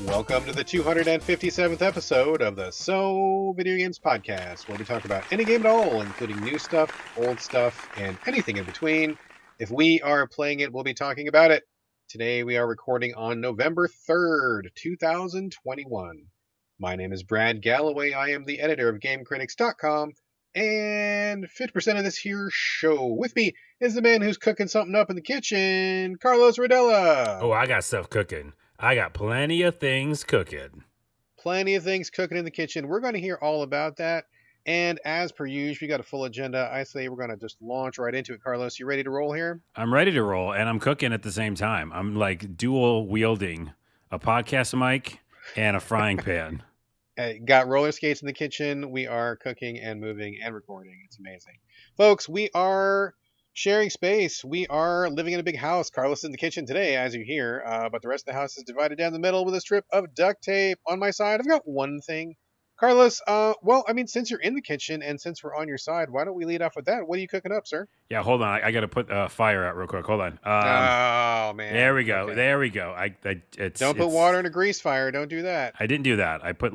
Welcome to the 257th episode of the Videogames podcast, where we talk about any game at all, including new stuff, old stuff, and anything in between. If we are playing it, we'll be talking about it. Today we are recording on November 3rd, 2021. My name is Brad Galloway. I am the editor of GameCritics.com, and 50% of this here show with me is the man who's cooking something up in the kitchen, Carlos Rodella. Oh, I got stuff cooking. I got plenty of things cooking. Plenty of things cooking in the kitchen. We're going to hear all about that. And as per usual, we got a full agenda. I say we're going to just launch right into it. Carlos, you ready to roll here? I'm ready to roll, and I'm cooking at the same time. I'm like dual wielding a podcast mic and a frying pan. Got roller skates in the kitchen. We are cooking and moving and recording. It's amazing. Folks, we are sharing space. We are living in a big house. Carlos is in the kitchen today, as you hear, but the rest of the house is divided down the middle with a strip of duct tape. On my side, I've got one thing. Carlos, since you're in the kitchen and since we're on your side, why don't we lead off with that? What are you cooking up, sir? Yeah, hold on. I got to put fire out real quick. Hold on. Oh, man. There we go. Okay. There we go. Don't put water in a grease fire. Don't do that. I didn't do that. I put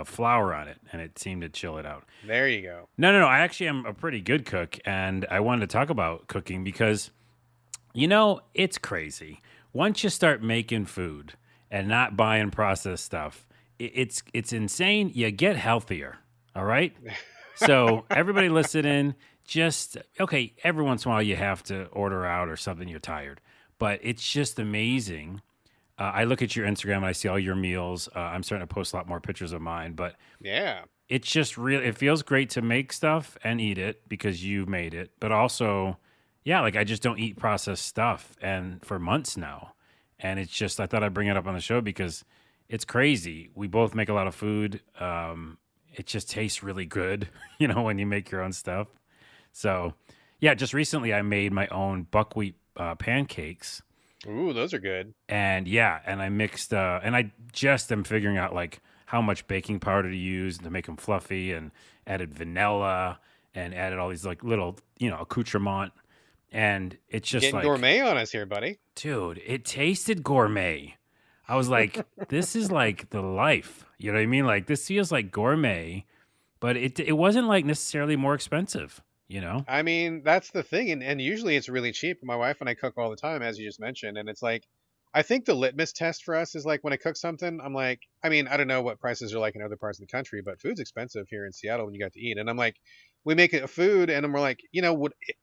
flour on it, and it seemed to chill it out. There you go. No. I actually am a pretty good cook, and I wanted to talk about cooking because, it's crazy. Once you start making food and not buying processed stuff, it's insane. You get healthier, all right? So everybody listening, every once in a while you have to order out or something, you're tired. But it's just amazing. I look at your Instagram and I see all your meals. I'm starting to post a lot more pictures of mine. But yeah, it's just really, it feels great to make stuff and eat it because you made it. But also, I just don't eat processed stuff and for months now. And it's just, I thought I'd bring it up on the show because it's crazy. We both make a lot of food. It just tastes really good, when you make your own stuff. So, just recently I made my own buckwheat pancakes. Ooh, those are good. And I mixed, and I just am figuring out how much baking powder to use to make them fluffy, and added vanilla and added all these little, accoutrement. And it's just getting gourmet on us here, buddy. Dude, it tasted gourmet. I was like, this is like the life. You know what I mean? This feels like gourmet, but it wasn't necessarily more expensive, I mean, that's the thing. And usually it's really cheap. My wife and I cook all the time, as you just mentioned. And it's I think the litmus test for us is when I cook something, I'm I don't know what prices are like in other parts of the country, but food's expensive here in Seattle when you got to eat. And I'm we make a food and we're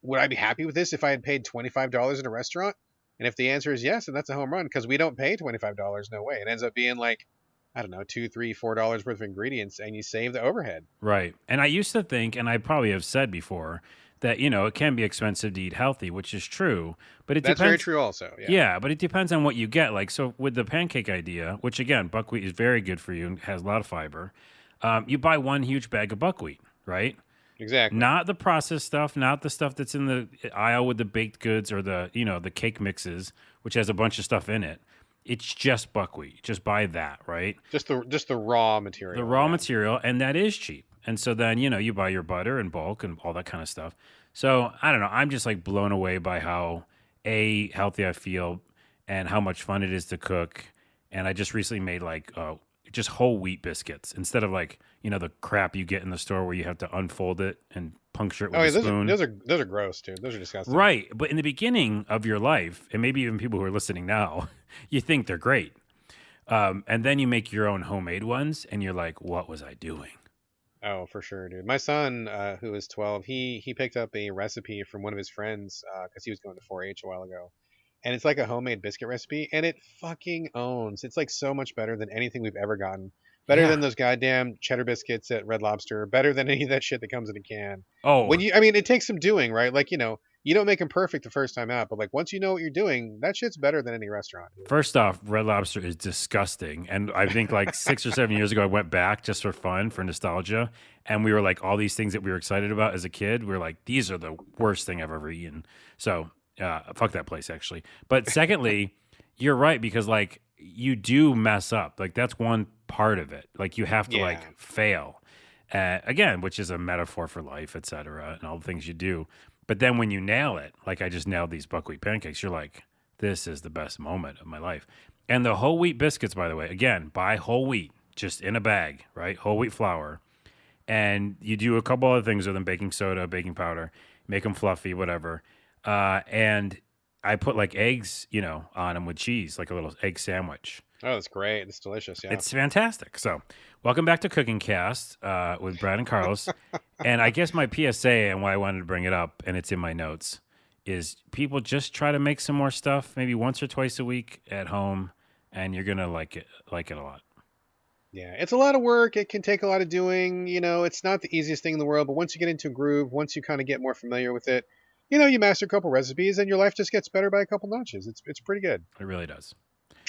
would I be happy with this if I had paid $25 in a restaurant? And if the answer is yes, then that's a home run because we don't pay $25. No way. It ends up being I don't know, $2, $3, $4 worth of ingredients, and you save the overhead. Right. And I used to think, and I probably have said before, that, it can be expensive to eat healthy, which is true. But it That's depends. very true also. Yeah, but it depends on what you get. So with the pancake idea, which again, buckwheat is very good for you and has a lot of fiber, you buy one huge bag of buckwheat, right? Exactly. Not the processed stuff, not the stuff that's in the aisle with the baked goods or the, the cake mixes, which has a bunch of stuff in it. It's just buckwheat. Just buy that, right? Just the raw material. The raw material, and that is cheap. And so then, you buy your butter in bulk and all that kind of stuff. So, I don't know. I'm just blown away by how, healthy I feel and how much fun it is to cook. And I just recently made just whole wheat biscuits instead of the crap you get in the store where you have to unfold it and puncture it with a spoon. Those are gross too. Those are disgusting. Right. But in the beginning of your life, and maybe even people who are listening now, you think they're great. And then you make your own homemade ones and you're like, what was I doing? Oh, for sure, dude. My son, who is 12, he picked up a recipe from one of his friends because he was going to 4-H a while ago. And it's a homemade biscuit recipe, and it fucking owns. It's so much better than anything we've ever gotten. Better than those goddamn cheddar biscuits at Red Lobster. Better than any of that shit that comes in a can. Oh. It takes some doing, right? You don't make them perfect the first time out, but once you know what you're doing, that shit's better than any restaurant. First off, Red Lobster is disgusting. And I think 6 or 7 years ago, I went back just for fun, for nostalgia. And we were all these things that we were excited about as a kid. We were these are the worst thing I've ever eaten. So fuck that place, actually. But secondly, you're right, because you do mess up. That's one part of it. You have to fail. Again, which is a metaphor for life, et cetera, and all the things you do. But then when you nail it, I just nailed these buckwheat pancakes, you're this is the best moment of my life. And the whole wheat biscuits, by the way, again, buy whole wheat, just in a bag, right? Whole wheat flour. And you do a couple other things with them, baking soda, baking powder, make them fluffy, whatever. And I put like eggs, on them with cheese, like a little egg sandwich. Oh, that's great. It's delicious. Yeah. It's fantastic. So, welcome back to Cooking Cast with Brad and Carlos. And I guess my PSA and why I wanted to bring it up, and it's in my notes, is people just try to make some more stuff, maybe once or twice a week at home, and you're gonna like it a lot. Yeah, it's a lot of work. It can take a lot of doing. It's not the easiest thing in the world, but once you get into a groove, once you kind of get more familiar with it, you master a couple recipes, and your life just gets better by a couple notches. It's pretty good. It really does.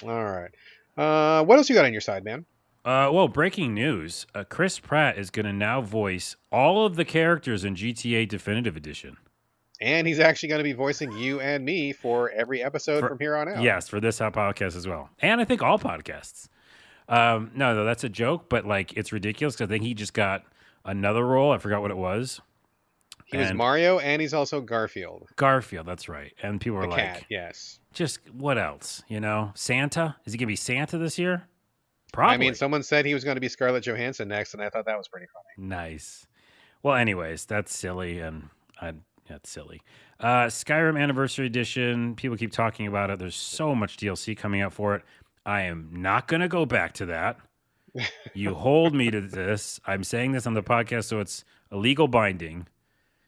All right. What else you got on your side, man? Well, breaking news. Chris Pratt is going to now voice all of the characters in GTA Definitive Edition. And he's actually going to be voicing you and me for every episode from here on out. Yes, for this podcast as well. And I think all podcasts. No, that's a joke, but like it's ridiculous because I think he just got another role. I forgot what it was. He was Mario, and he's also Garfield. Garfield, that's right. And people were the like, cat, yes. Just what else? Santa? Is he going to be Santa this year? Probably. I mean, someone said he was going to be Scarlett Johansson next, and I thought that was pretty funny. Nice. Well, anyways, that's silly, and that's silly. Skyrim Anniversary Edition. People keep talking about it. There's so much DLC coming out for it. I am not going to go back to that. You hold me to this. I'm saying this on the podcast, so it's a legal binding.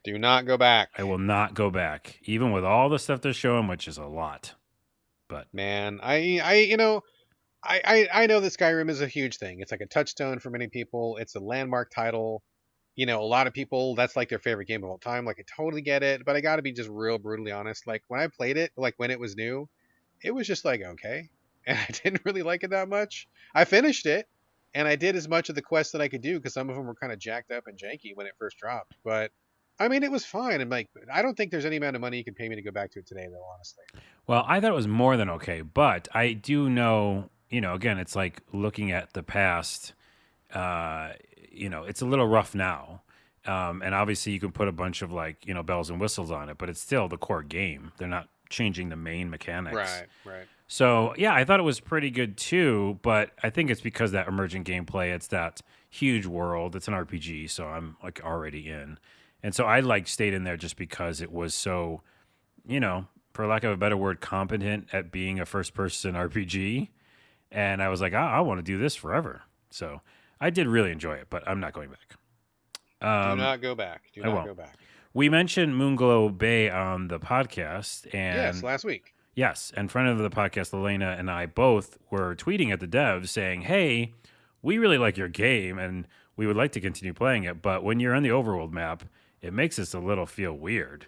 Do not go back. I will not go back, even with all the stuff they're showing, which is a lot. But man, I know that Skyrim is a huge thing. It's like a touchstone for many people. It's a landmark title. A lot of people, that's like their favorite game of all time. Like, I totally get it, but I got to be just real brutally honest. Like, when I played it, like when it was new, it was just like, okay. And I didn't really like it that much. I finished it, and I did as much of the quests that I could do because some of them were kind of jacked up and janky when it first dropped. But I mean, it was fine. And like, I don't think there's any amount of money you can pay me to go back to it today, though, honestly. Well, I thought it was more than okay, but I do know, again, it's like looking at the past, it's a little rough now. And obviously you can put a bunch of like, bells and whistles on it, but it's still the core game. They're not changing the main mechanics. Right. So, yeah, I thought it was pretty good too, but I think it's because that emergent gameplay, it's that huge world. It's an RPG, so I'm like already in. And so I like stayed in there just because it was so, for lack of a better word, competent at being a first-person RPG. And I was like, I want to do this forever. So I did really enjoy it, but I'm not going back. Do not go back. Do not go back. We mentioned Moonglow Bay on the podcast. And yes, last week. Yes, and friend of the podcast, Elena, and I both were tweeting at the devs saying, hey, we really like your game, and we would like to continue playing it, but when you're on the overworld map, it makes us a little feel weird.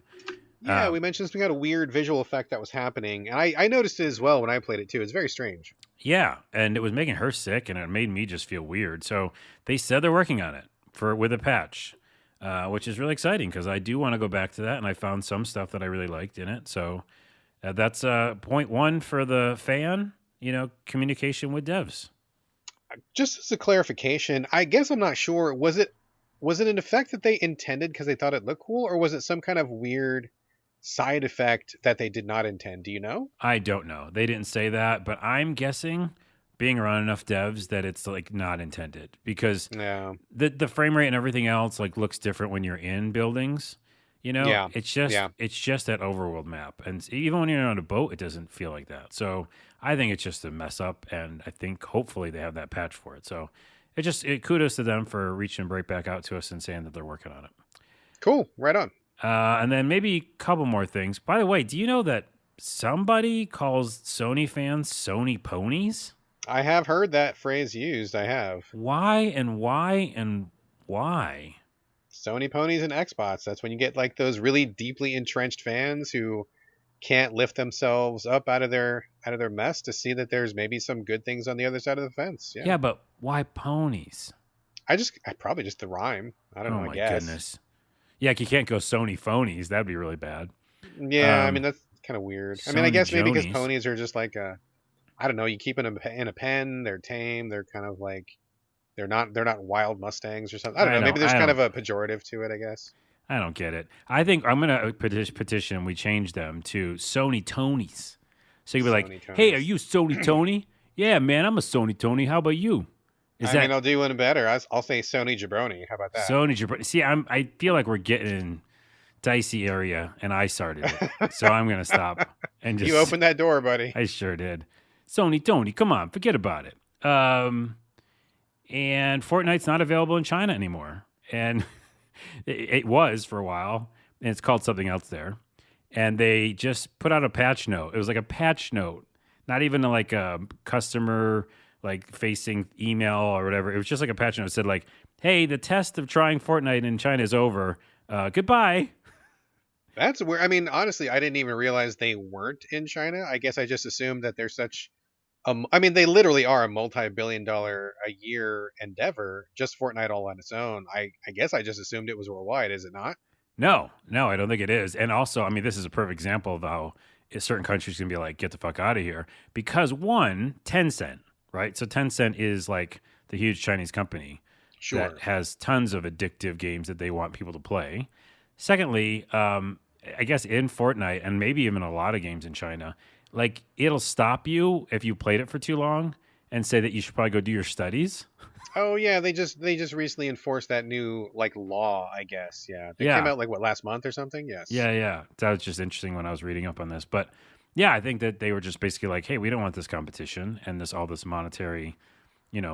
Yeah, we mentioned we got a weird visual effect that was happening, and I noticed it as well when I played it too. It's very strange. Yeah, and it was making her sick, and it made me just feel weird. So they said they're working on it with a patch, which is really exciting because I do want to go back to that, and I found some stuff that I really liked in it. So that's point one for the fan, communication with devs. Just as a clarification, I guess I'm not sure. Was it an effect that they intended because they thought it looked cool, or was it some kind of weird side effect that they did not intend? Do you know? I don't know. They didn't say that, but I'm guessing, being around enough devs, that it's like not intended because the frame rate and everything else like looks different when you're in buildings. It's just that overworld map, and even when you're on a boat, it doesn't feel like that. So I think it's just a mess up, and I think hopefully they have that patch for it. So kudos to them for reaching right back out to us and saying that they're working on it. Cool, right on. And then maybe a couple more things. By the way, do you know that somebody calls Sony fans Sony ponies? I have heard that phrase used. I have. Why and why and why? Sony ponies and Xbox. That's when you get like those really deeply entrenched fans who can't lift themselves up out of their mess to see that there's maybe some good things on the other side of the fence. Yeah, but why ponies? I probably just the rhyme. I don't know. I guess. Goodness. Yeah, you can't go Sony phonies. That'd be really bad. Yeah, I mean that's kind of weird. I mean, I guess maybe because ponies are just like I don't know. You keep them in a pen. They're tame. They're kind of like they're not wild Mustangs or something. I don't know. Maybe there's kind of a pejorative to it, I guess. I don't get it. I think I'm going to petition we change them to Sony Tonys. So you'd be like, hey, are you Sony Tony? Yeah, man, I'm a Sony Tony. How about you? Is I mean, that I'll do one better. I'll say Sony Jabroni. How about Sony Japan? See, I feel like we're getting in dicey area, and I started it, so I'm gonna stop that? and You just. opened that door, buddy. I sure did. Sony Tony, come on, forget about it. And Fortnite's not available in China anymore, and it was for a while, and it's called something else there. And they just put out a patch note. It was like a patch note, not even like a customer like facing email or whatever. It was just like a patch note. It said like, "Hey, the test of trying Fortnite in China is over. Goodbye." That's weird. I mean, honestly, I didn't even realize they weren't in China. I guess I just assumed that they're such. I mean, they literally are a multi-billion-dollar a year endeavor. Just Fortnite all on its own. I guess I just assumed it was worldwide. Is it not? No, no, I don't think it is. And also, I mean, this is a perfect example of how certain countries can be like, "Get the fuck out of here," because one, Tencent, right? So Tencent is like the huge Chinese company that Sure. has tons of addictive games that they want people to play. Secondly, I guess in Fortnite and maybe even a lot of games in China, like it'll stop you if you played it for too long and say that you should probably go do your studies. Oh yeah, they just recently enforced that new like law. I guess. Yeah, that came Yeah, out like what last month or something. Yes. yeah. That was just interesting when I was reading up on this. But yeah, I think that they were just basically like, hey, we don't want this competition and all this monetary,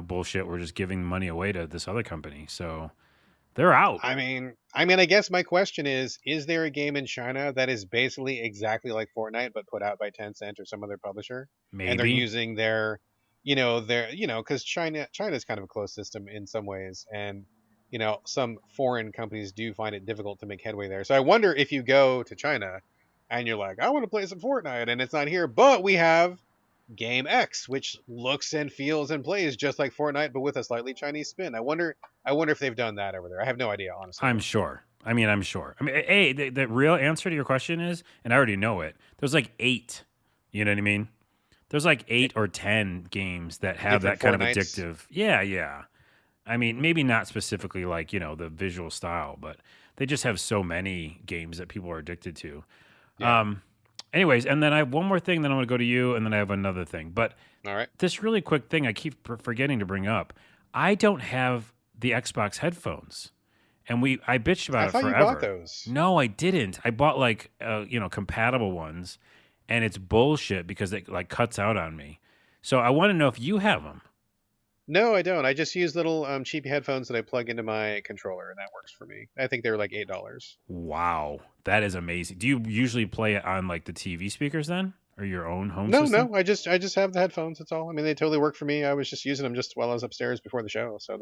bullshit. We're just giving money away to this other company. So they're out. I guess my question is there a game in China that is basically exactly like Fortnite but put out by Tencent or some other publisher, and they're Maybe. using because China's kind of a closed system in some ways, and some foreign companies do find it difficult to make headway there. So I wonder if you go to China and you're like, I want to play some Fortnite, and it's not here, but we have Game X, which looks and feels and plays just like Fortnite, but with a slightly Chinese spin. I wonder if they've done that over there. I have no idea, honestly. I'm sure. I'm sure. I mean, hey, the real answer to your question is, and I already know it, there's like eight. You know what I mean? There's like Eh, 8 or 10 games that have Different that kind of Fortnites. addictive. Yeah, yeah. I mean, maybe not specifically like, the visual style, but they just have so many games that people are addicted to. Yeah. Um, Anyways, and then I have one more thing, then I'm going to go to you, and then I have another thing. But All right. this really quick thing I keep forgetting to bring up. I don't have the Xbox headphones, and I bitched I about it thought you bought forever. those. No, I didn't. I bought like compatible ones, and it's bullshit because it like cuts out on me. So I want to know if you have them. No, I don't. I just use little cheap headphones that I plug into my controller, and that works for me. I think they were like $8. Wow, that is amazing. Do you usually play it on like the TV speakers then, or your own home No, system? no, I just have the headphones. That's all. I mean, they totally work for me. I was just using them just while I was upstairs before the show, so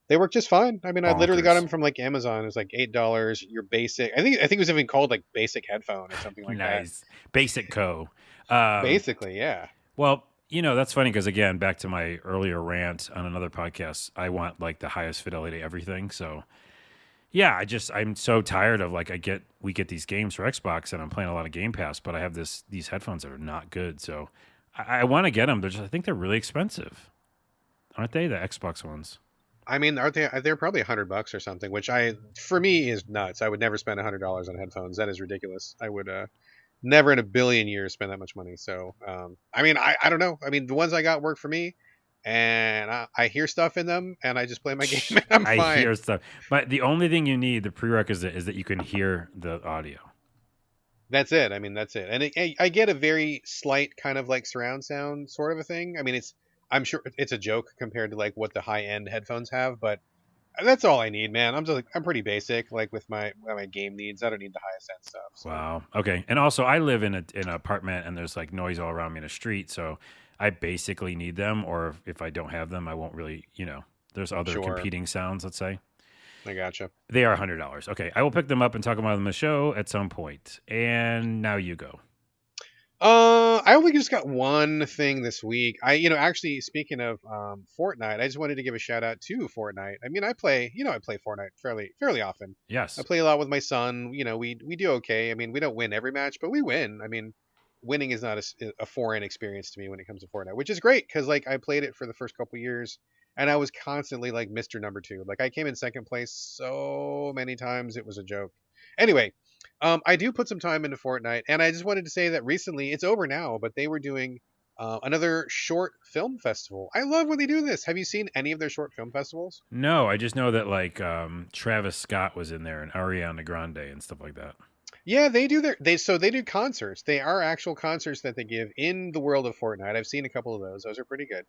they work just fine. I mean, I literally got Bonkers. them from like Amazon. It was like $8. Your basic. I think it was even called like basic headphone or something like that. Nice. Basic Co. Um, Basically, yeah. well, that's funny because again, back to my earlier rant on another podcast, I want like the highest fidelity everything. So yeah, I'm so tired of like we get these games for Xbox and I'm playing a lot of Game Pass, but I have these headphones that are not good. So I want to get them. I think they're really expensive, aren't they? The Xbox ones. I mean, aren't they? They're probably $100 or something, which for me, is nuts. I would never spend $100 on headphones. That is ridiculous. I would never in a billion years spend that much money. So, I mean, I don't know. I mean, the ones I got work for me, and I hear stuff in them, and I just play my game, and I'm I fine. hear stuff, but the only thing you need, the prerequisite, is that you can hear the audio. That's it. I mean, that's it. And I get a very slight kind of like surround sound sort of a thing. I mean, I'm sure it's a joke compared to like what the high end headphones have, but that's all I need, man. I'm pretty basic, like with my game needs. I don't need the highest end stuff. So Wow. Okay. And also, I live in an apartment, and there's like noise all around me in the street, so I basically need them. Or if I don't have them, I won't really. There's other sure, competing sounds. Let's say I gotcha. they are $100. Okay, I will pick them up and talk about them on the show at some point. And now you go. I only just got one thing this week. Actually, speaking of Fortnite, I just wanted to give a shout out to Fortnite. I mean, I play Fortnite fairly often. I Yes. play a lot with my son. We do okay. I mean, we don't win every match, but we win. I mean, winning is not a foreign experience to me when it comes to Fortnite, which is great because like I played it for the first couple years, and I was constantly like Mr. Number Two. Like I came in second place so many times it was a joke. Anyway, I do put some time into Fortnite, and I just wanted to say that recently it's over now, but they were doing Another short film festival. I love when they do this. Have you seen any of their short film festivals? No, I just know that like Travis Scott was in there and Ariana Grande and stuff like that. Yeah, they do they do concerts. They are actual concerts that they give in the world of Fortnite. I've seen a couple of those. Those are pretty good.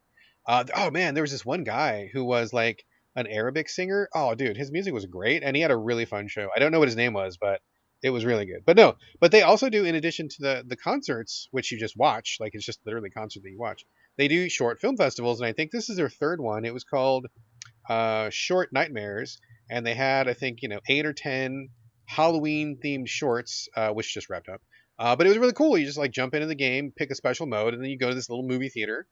Oh man, there was this one guy who was like an Arabic singer. Oh dude, his music was great and he had a really fun show. I don't know what his name was, but it was really good. But no, but they also do, in addition to the concerts, which you just watch, like it's just literally a concert that you watch. They do short film festivals, and I think this is their third one. It was called Short Nightmares, and they had, I think, 8 or 10 Halloween themed shorts, which just wrapped up. But it was really cool. You just like jump into the game, pick a special mode, and then you go to this little movie theater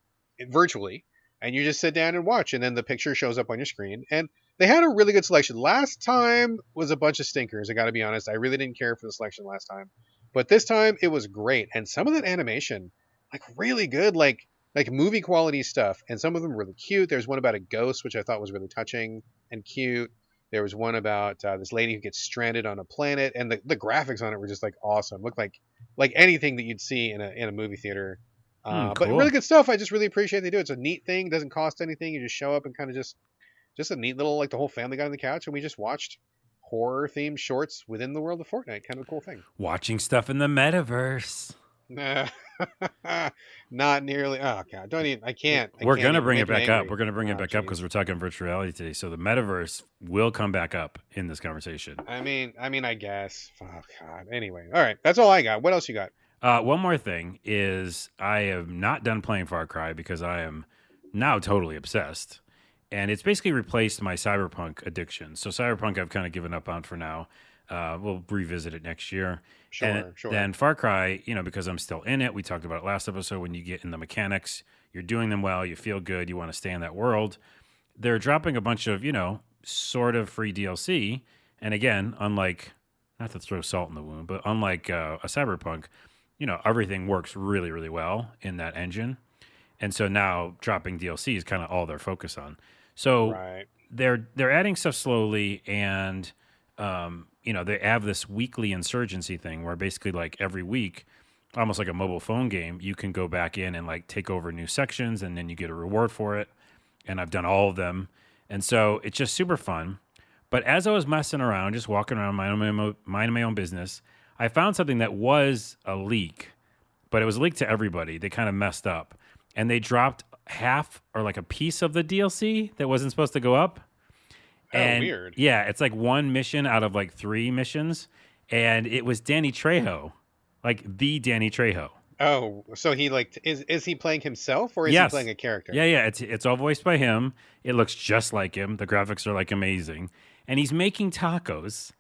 virtually, and you just sit down and watch, and then the picture shows up on your screen. And they had a really good selection. Last time was a bunch of stinkers. I got to be honest. I really didn't care for the selection last time, but this time it was great. And some of that animation, like really good, like movie quality stuff, and some of them really cute. There's one about a ghost, which I thought was really touching and cute. There was one about this lady who gets stranded on a planet, and the graphics on it were just like awesome. Looked like anything that you'd see in a movie theater. But Cool. really good stuff. I just really appreciate they do. It's a neat thing. Doesn't cost anything. You just show up and kind of just a neat little, like, the whole family got on the couch and we just watched horror themed shorts within the world of Fortnite. Kind of a cool thing. Watching stuff in the metaverse. Nah, not nearly. Oh god, don't even. I can't. We're Can't gonna even bring make it me back up. angry. We're gonna bring it Oh, back up jeez. because we're talking virtual reality today. So the metaverse will come back up in this conversation. I guess. Oh god. Anyway, all right. That's all I got. What else you got? One more thing is I have not done playing Far Cry because I am now totally obsessed. And it's basically replaced my Cyberpunk addiction. So Cyberpunk I've kind of given up on for now. We'll revisit it next year. And Sure. then Far Cry, because I'm still in it. We talked about it last episode. When you get in the mechanics, you're doing them well, you feel good, you want to stay in that world. They're dropping a bunch of, sort of free DLC. And again, unlike, not to throw salt in the wound, but unlike a Cyberpunk, everything works really, really well in that engine. And so now dropping DLC is kind of all they're focused on. So Right. they're adding stuff slowly, and they have this weekly insurgency thing where basically like every week, almost like a mobile phone game, you can go back in and like take over new sections, and then you get a reward for it. And I've done all of them, and so it's just super fun. But as I was messing around, just walking around, minding my own business, I found something that was a leak, but it was leaked to everybody. They kind of messed up, and they dropped half or like a piece of the DLC that wasn't supposed to go up. And weird. yeah, it's like one mission out of like 3 missions, and it was Danny Trejo, like the Danny Trejo. Oh, so he is he playing himself or is he Yes. playing a character? Yeah. It's all voiced by him. It looks just like him. The graphics are like amazing, and he's making tacos.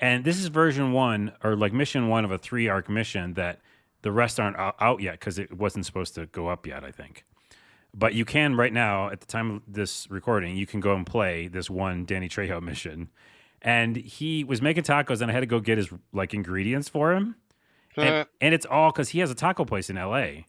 And this is version 1 or like mission 1 of a 3-arc mission that the rest aren't out yet because it wasn't supposed to go up yet, I think. But you can right now, at the time of this recording, you can go and play this one Danny Trejo mission. And he was making tacos, and I had to go get his like ingredients for him. And it's all because he has a taco place in L.A.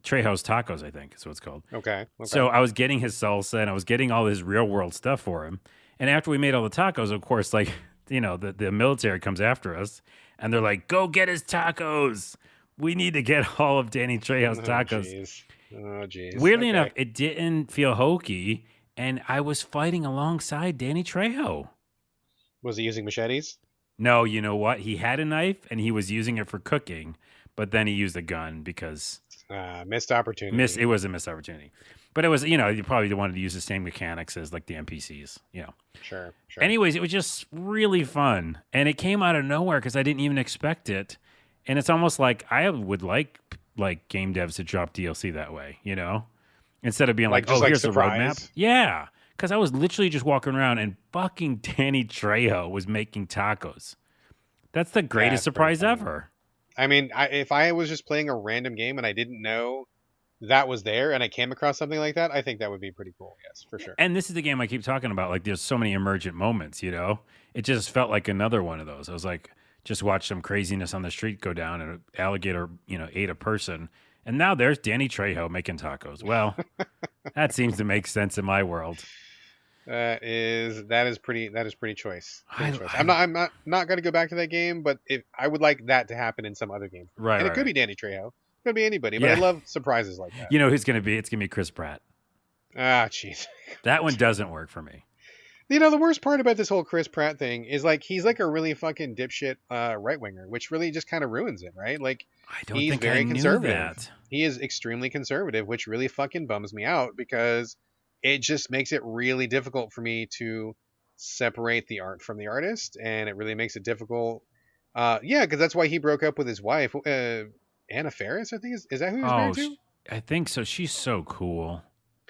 Trejo's Tacos, I think is what it's called. Okay. So I was getting his salsa, and I was getting all his real world stuff for him. And after we made all the tacos, of course, like, the military comes after us, and they're like, go get his tacos. We need to get all of Danny Trejo's tacos. Oh, jeez. Weirdly enough, it didn't feel hokey, and I was fighting alongside Danny Trejo. Was he using machetes? No, you know what? He had a knife, and he was using it for cooking, but then he used a gun because Missed opportunity. it was a missed opportunity. But it was, you probably wanted to use the same mechanics as like the NPCs, Sure. Anyways, it was just really fun, and it came out of nowhere because I didn't even expect it. And it's almost like I would like game devs to drop DLC that way, instead of being like, just oh, like here's the surprise? roadmap. Yeah, because I was literally just walking around, and fucking Danny Trejo was making tacos. That's the greatest That's pretty surprise funny. ever. I mean, if I was just playing a random game and I didn't know that was there and I came across something like that, I think that would be pretty cool. Yes, for sure. And this is the game I keep talking about. Like, there's so many emergent moments, It just felt like another one of those. I was like, just watch some craziness on the street go down, and an alligator, ate a person. And now there's Danny Trejo making tacos. Well, that seems to make sense in my world. That is pretty choice. I- I'm not going to go back to that game, but I would like that to happen in some other game. Right. And it right, could right. be Danny Trejo. Could be anybody, but I Yeah. love surprises like that. You know who's going to be? It's going to be Chris Pratt. Ah, jeez. That one doesn't work for me. You know, the worst part about this whole Chris Pratt thing is like he's like a really fucking dipshit right winger, which really just kind of ruins it, right? Like I don't he's think very I knew conservative. that. He is extremely conservative, which really fucking bums me out because it just makes it really difficult for me to separate the art from the artist, and it really makes it difficult. Yeah, because that's why he broke up with his wife, Anna Faris. I think is that who he was married to? I think so. She's so cool.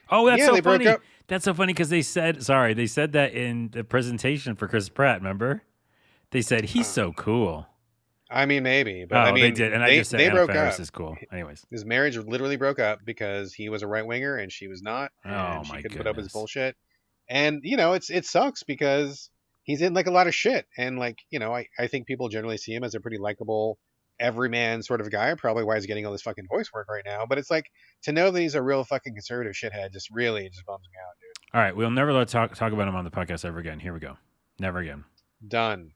Oh, that's Yeah, so they broke funny. up. That's so funny because they said that in the presentation for Chris Pratt. Remember, they said he's so cool. I mean, maybe, but I mean, they did, and I just said they Anna broke Faris up. is cool. Anyways, His marriage literally broke up because he was a right winger and she was not, and oh she my couldn't put up with his goodness. bullshit. And you know, it sucks because he's in like a lot of shit, and like you know, I think people generally see him as a pretty likable, everyman sort of guy. Probably why he's getting all this fucking voice work right now. But it's like to know that he's a real fucking conservative shithead just really just bums me out, dude. All right, we'll never let talk about him on the podcast ever again. Here we go. Never again. Done.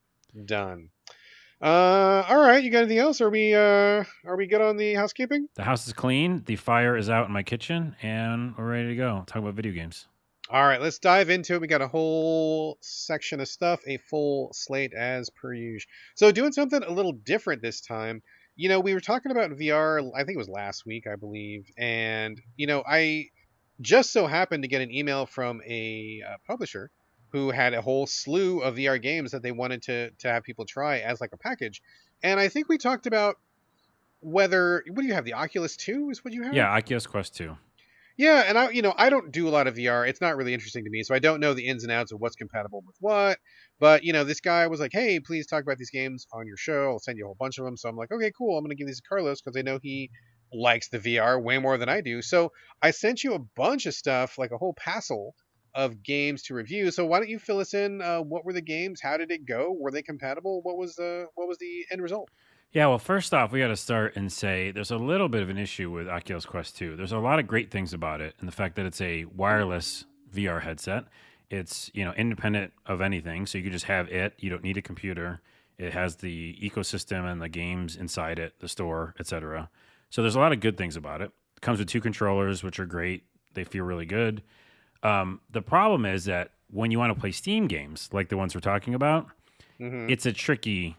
All right. You got anything else? Are we good on the housekeeping? The house is clean. The fire is out in my kitchen, and we're ready to go. Talk about video games. All right, let's dive into it. We got a whole section of stuff, a full slate as per usual. So doing something a little different this time. You know, we were talking about VR, I think it was last week, I believe. And, you know, I just so happened to get an email from a publisher who had a whole slew of VR games that they wanted to have people try as like a package. And I think we talked about what do you have? The Oculus 2 is what you have? Yeah, Oculus Quest 2. Yeah, and I don't do a lot of VR. It's not really interesting to me, so I don't know the ins and outs of what's compatible with what. But this guy was like, "Hey, please talk about these games on your show. I'll send you a whole bunch of them." So I'm like, "Okay, cool. I'm gonna give these to Carlos because I know he likes the VR way more than I do." So I sent you a bunch of stuff, like a whole passel of games to review. So why don't you fill us in? What were the games? How did it go? Were they compatible? What was the end result? Yeah, well, first off, we got to start and say there's a little bit of an issue with Oculus Quest 2. There's a lot of great things about it, and the fact that it's a wireless VR headset. It's, independent of anything, so you can just have it. You don't need a computer. It has the ecosystem and the games inside it, the store, etc. So there's a lot of good things about it. It comes with 2 controllers, which are great. They feel really good. The problem is that when you want to play Steam games, like the ones we're talking about, it's a tricky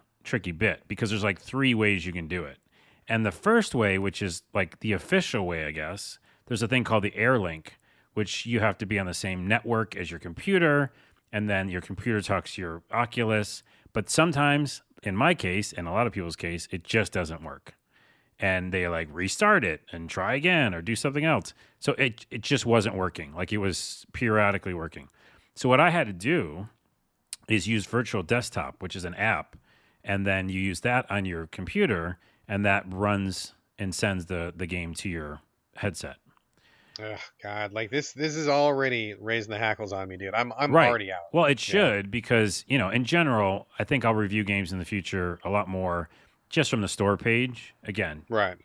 bit because there's like 3 ways you can do it. And the first way, which is like the official way, I guess, there's a thing called the Air Link, which you have to be on the same network as your computer, and then your computer talks to your Oculus. But sometimes, in my case, and a lot of people's case, it just doesn't work. And they like restart it and try again or do something else. So it just wasn't working. Like it was periodically working. So what I had to do is use Virtual Desktop, which is an app, and then you use that on your computer, and that runs and sends the game to your headset. Oh God, like this is already raising the hackles on me, dude. I'm Right. already out. Well, it should because, in general, I think I'll review games in the future a lot more just from the store page. Again, Right.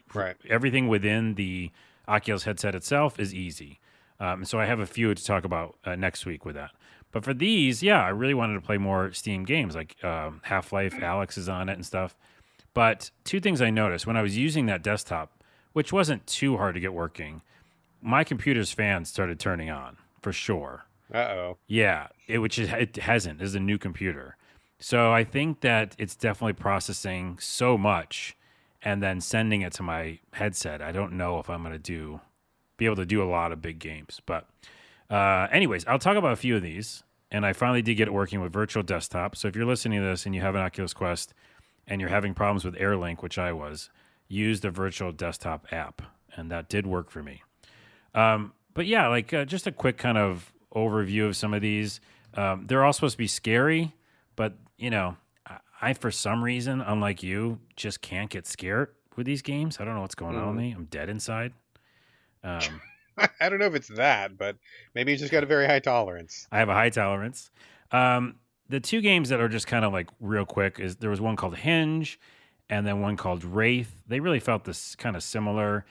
everything within the Oculus headset itself is easy. So I have a few to talk about next week with that. But for these, yeah, I really wanted to play more Steam games like Half-Life, Alex is on it and stuff. But 2 things I noticed when I was using that desktop, which wasn't too hard to get working, my computer's fan started turning on for sure. Uh-oh. Yeah, it hasn't. This is a new computer. So I think that it's definitely processing so much and then sending it to my headset. I don't know if I'm going to be able to do a lot of big games. But anyways, I'll talk about a few of these. And I finally did get it working with Virtual Desktop. So if you're listening to this and you have an Oculus Quest and you're having problems with AirLink, which I was, use the Virtual Desktop app. And that did work for me. But yeah, like just a quick kind of overview of some of these. They're all supposed to be scary, but I for some reason, unlike you, just can't get scared with these games. I don't know what's going on with me. I'm dead inside. I don't know if it's that, but maybe you just got a very high tolerance. I have a high tolerance. The 2 games that are just kind of like real quick is there was one called Hinge and then one called Wraith. They really felt this kind of similar.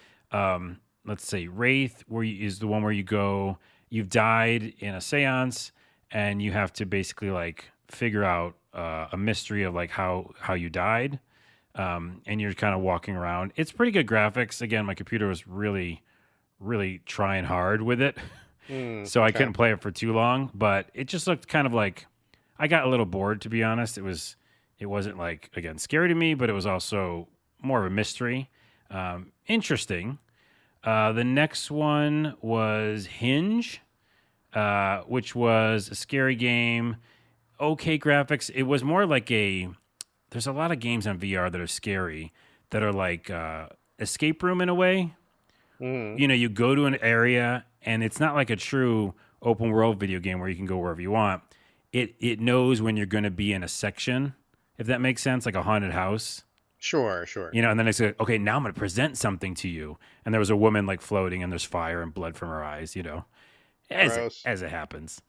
Let's say Wraith is the one where you've died in a seance and you have to basically like figure out a mystery of like how you died. and you're kind of walking around. It's pretty good graphics. Again, my computer was really, really trying hard with it, so I Okay. couldn't play it for too long. But it just looked kind of like I got a little bored, to be honest. It wasn't like again scary to me, but it was also more of a mystery. Interesting. The next one was Hinge, which was a scary game. Okay graphics. It was more like there's a lot of games on VR that are scary that are like escape room in a way. Mm. You know, you go to an area and it's not like a true open world video game where you can go wherever you want. It knows when you're going to be in a section, if that makes sense, like a haunted house. Sure, sure. You know, and then I said, okay, now I'm going to present something to you. And there was a woman like floating and there's fire and blood from her eyes, you know, Gross. as it happens.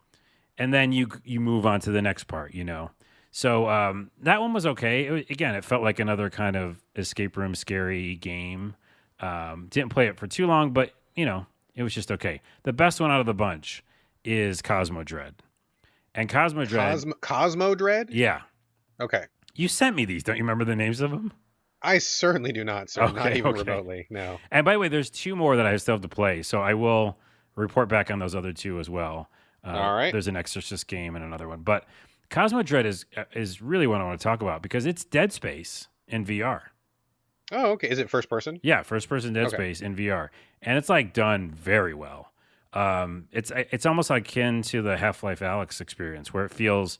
And then you move on to the next part, you know. So that one was okay. Again, it felt like another kind of escape room scary game. Didn't play it for too long, but, you know, it was just okay. The best one out of the bunch is Cosmodread. And Cosmodread... Cosmodread? Yeah. Okay. You sent me these. Don't you remember the names of them? I certainly do not, sir. Not even remotely, no. And by the way, there's two more that I still have to play, so I will report back on those other two as well. All right. There's an Exorcist game and another one. But Cosmodread is really what I want to talk about because it's Dead Space in VR. Oh, okay. Is it first person? Yeah, first person Dead Space in VR. And it's like done very well. It's almost like akin to the Half-Life Alyx experience where it feels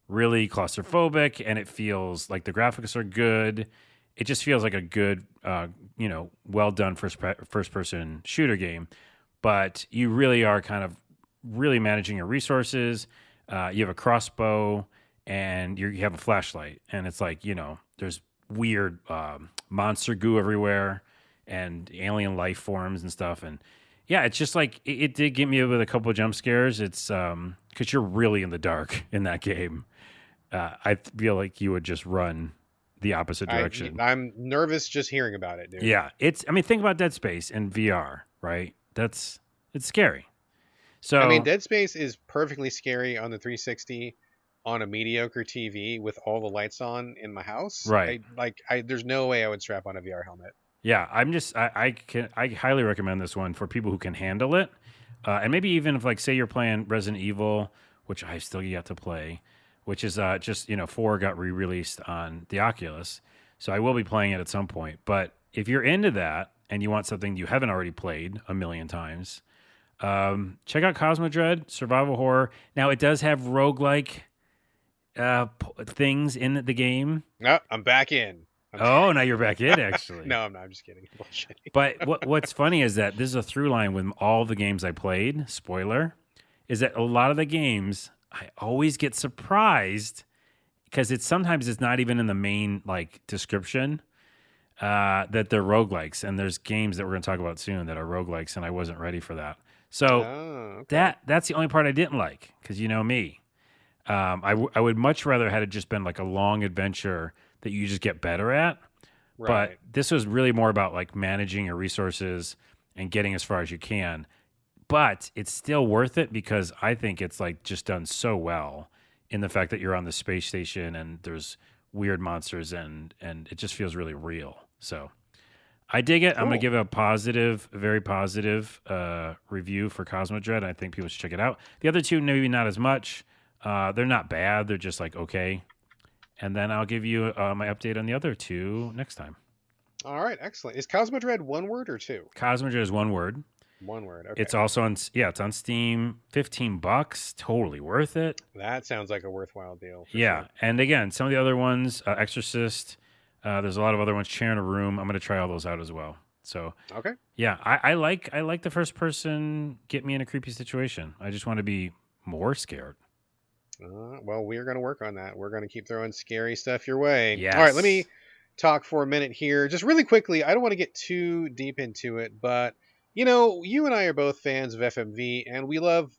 really claustrophobic and it feels like the graphics are good. It just feels like a good, well done first person shooter game. But you really are kind of really managing your resources. You have a crossbow and you have a flashlight, and it's like, you know, there's weird monster goo everywhere and alien life forms and stuff. And yeah, it's just like it did get me with a couple of jump scares. It's because you're really in the dark in that game. I feel like you would just run the opposite direction. I'm nervous just hearing about it, dude. Yeah, think about Dead Space in VR, right? It's scary. So I mean, Dead Space is perfectly scary on the 360 on a mediocre TV with all the lights on in my house. Right. There's no way I would strap on a VR helmet. Yeah, I highly recommend this one for people who can handle it. And maybe even if, like, say you're playing Resident Evil, which I still yet to play, which is 4 got re-released on the Oculus. So I will be playing it at some point. But if you're into that and you want something you haven't already played a million times, check out Cosmodread, survival horror. Now, it does have roguelike things in the game. No, I'm back in. Now you're back in, actually. No, I'm not. I'm just kidding. Bullshit. But what's funny is that this is a through line with all the games I played, spoiler, is that a lot of the games I always get surprised because sometimes it's not even in the main like description that they're roguelikes. And there's games that we're going to talk about soon that are roguelikes, and I wasn't ready for that. So that's the only part I didn't like because you know me. I would much rather had it just been like a long adventure that you just get better at. Right. But this was really more about like managing your resources and getting as far as you can. But it's still worth it because I think it's like just done so well in the fact that you're on the space station and there's weird monsters and it just feels really real. So I dig it. Cool. I'm going to give it a very positive review for Cosmodread. I think people should check it out. The other two, maybe not as much. They're not bad. They're just like, okay. And then I'll give you my update on the other two next time. All right, excellent. Is Cosmodread one word or two? Cosmodread is one word. One word. Okay. It's also on Steam. $15, totally worth it. That sounds like a worthwhile deal. Yeah, sure. And again, some of the other ones, Exorcist. There's a lot of other ones. Sharing a Room. I'm going to try all those out as well. So okay. Yeah, I like the first person get me in a creepy situation. I just want to be more scared. Well, we're going to work on that. We're going to keep throwing scary stuff your way. Yes. All right, let me talk for a minute here. Just really quickly, I don't want to get too deep into it, but you know, you and I are both fans of FMV, and we love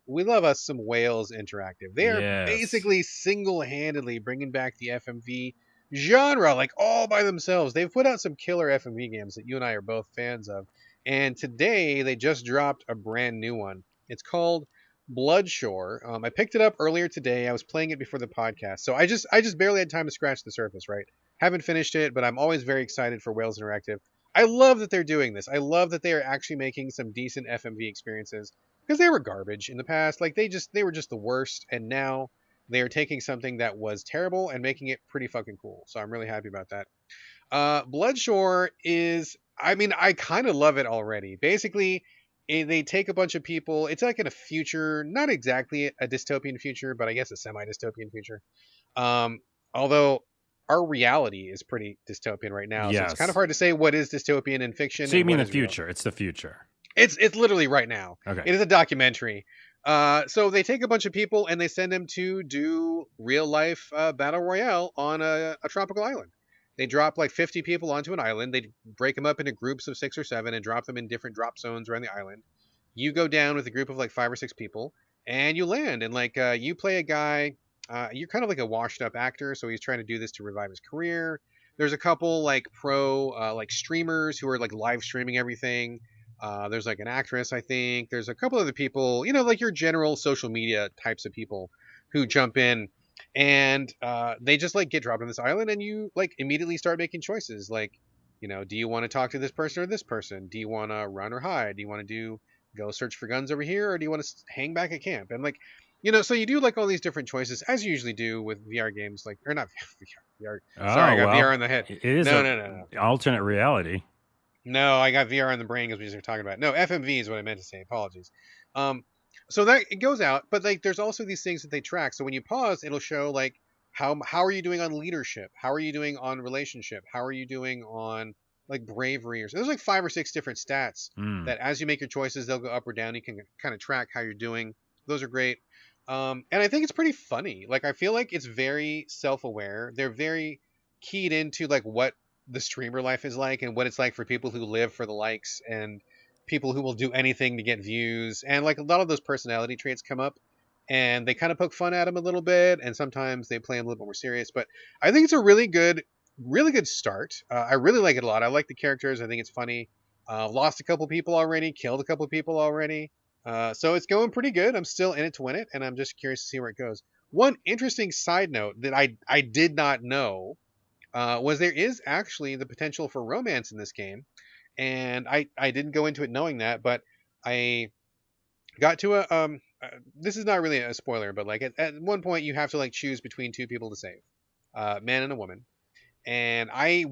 us some Whales Interactive. They are basically single-handedly bringing back the FMV genre, like all by themselves. They've put out some killer FMV games that you and I are both fans of, and today they just dropped a brand new one. It's called Bloodshore. I picked it up earlier today. I was playing it before the podcast, so I just barely had time to scratch the surface, right? Haven't finished it, but I'm always very excited for Wales Interactive. I love that they're doing this. I love that they are actually making some decent FMV experiences because they were garbage in the past. Like they were just the worst, and now they are taking something that was terrible and making it pretty fucking cool. So I'm really happy about that. Bloodshore is, I mean, I kind of love it already. Basically, they take a bunch of people. It's like in a future, not exactly a dystopian future, but I guess a semi-dystopian future. Um, Although our reality is pretty dystopian right now, so it's kind of Yes. hard to say what is dystopian in fiction So you and mean what the is real. future? It's the future. It's literally right now. Okay. It is a documentary. So they take a bunch of people and they send them to do real life battle royale on a tropical island. They drop like 50 people onto an island. They break them up into groups of 6 or 7 and drop them in different drop zones around the island. You go down with a group of like 5 or 6 people and you land. And like you play a guy. You're kind of like a washed up actor, so he's trying to do this to revive his career. There's a couple like pro like streamers who are like live streaming everything. There's like an actress, I think. There's a couple other people, like your general social media types of people who jump in, and they just like get dropped on this island, and you like immediately start making choices. Like, do you want to talk to this person or this person? Do you want to run or hide? Do you want to go search for guns over here, or do you want to hang back at camp? And like, so you do like all these different choices as you usually do with VR games, like or not VR. Sorry, I got VR in the head. It is no. alternate reality. No, I got VR in the brain because we just were talking about it. No, FMV is what I meant to say. Apologies. So that it goes out, but like there's also these things that they track. So when you pause, it'll show like how are you doing on leadership? How are you doing on relationship? How are you doing on like bravery or so? There's like 5 or 6 different stats that as you make your choices, they'll go up or down. You can kind of track how you're doing. Those are great. And I think it's pretty funny. Like I feel like it's very self-aware. They're very keyed into like what the streamer life is like and what it's like for people who live for the likes and people who will do anything to get views. And like a lot of those personality traits come up and they kind of poke fun at them a little bit. And sometimes they play them a little bit more serious, but I think it's a really good start. I really like it a lot. I like the characters. I think it's funny. Lost a couple people already, killed a couple people already. So it's going pretty good. I'm still in it to win it, and I'm just curious to see where it goes. One interesting side note that I did not know was there is actually the potential for romance in this game, and I didn't go into it knowing that, but I got to this is not really a spoiler, but like at one point you have to like choose between 2 people to save, man and a woman. And I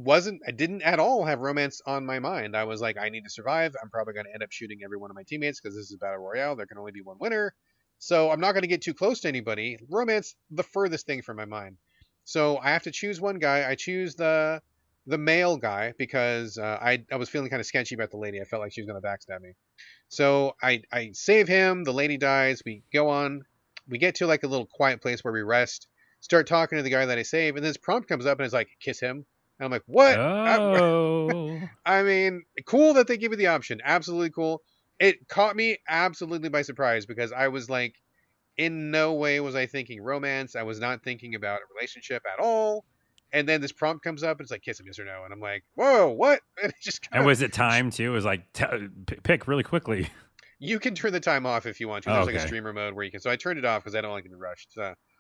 didn't at all have romance on my mind. I was like, I need to survive. I'm probably going to end up shooting every one of my teammates because this is a battle royale. There can only be one winner. So I'm not going to get too close to anybody. Romance, the furthest thing from my mind. So I have to choose one guy. I choose the male guy because I was feeling kind of sketchy about the lady. I felt like she was going to backstab me. So I save him. The lady dies. We go on. We get to like a little quiet place where we rest. Start talking to the guy that I saved, and this prompt comes up and it's like, kiss him. And I'm like, what? Oh. I mean, cool that they give you the option. Absolutely cool. It caught me absolutely by surprise because I was like, in no way was I thinking romance. I was not thinking about a relationship at all. And then this prompt comes up and it's like, kiss him, yes or no. And I'm like, whoa, what? And it just And was it time too? It was like, pick really quickly. You can turn the time off if you want to. There's like a streamer mode where you can. So I turned it off because I don't like to be rushed.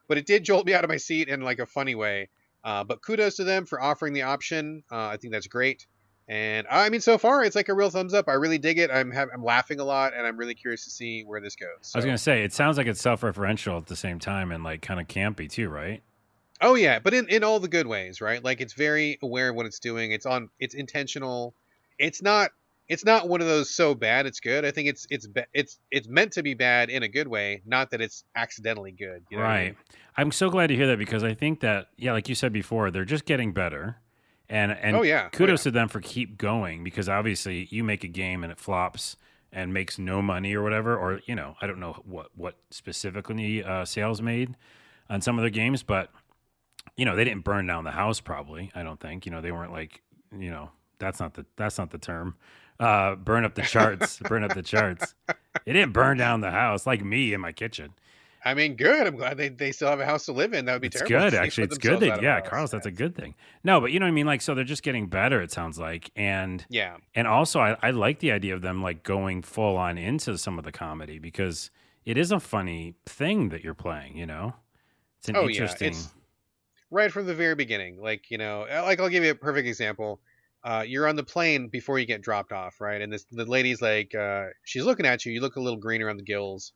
But it did jolt me out of my seat in like a funny way. But kudos to them for offering the option. I think that's great. And I mean, so far it's like a real thumbs up. I really dig it. I'm laughing a lot, and I'm really curious to see where this goes. So. I was gonna say, it sounds like it's self-referential at the same time and like kind of campy too, right? Oh yeah, but in all the good ways, right? Like it's very aware of what it's doing. It's intentional. It's not one of those so bad it's good. I think it's meant to be bad in a good way, not that it's accidentally good. You know right. What I mean? I'm so glad to hear that because I think that like you said before, they're just getting better. And kudos to them for keep going because obviously you make a game and it flops and makes no money or whatever, or I don't know what specifically sales made on some of their games, but they didn't burn down the house probably. I don't think they weren't like that's not the term. Burn up the charts. Burn up the charts. It didn't burn down the house like me in my kitchen. I mean, good. I'm glad they still have a house to live in. That would be terrible. It's good, actually. It's good. Carlos, that's a good thing. No, but you know what I mean? Like, so they're just getting better, it sounds like. And also, I like the idea of them like going full on into some of the comedy because it is a funny thing that you're playing, It's an interesting... right from the very beginning. Like, like I'll give you a perfect example. You're on the plane before you get dropped off, right? And the lady's like, she's looking at you. You look a little green around the gills,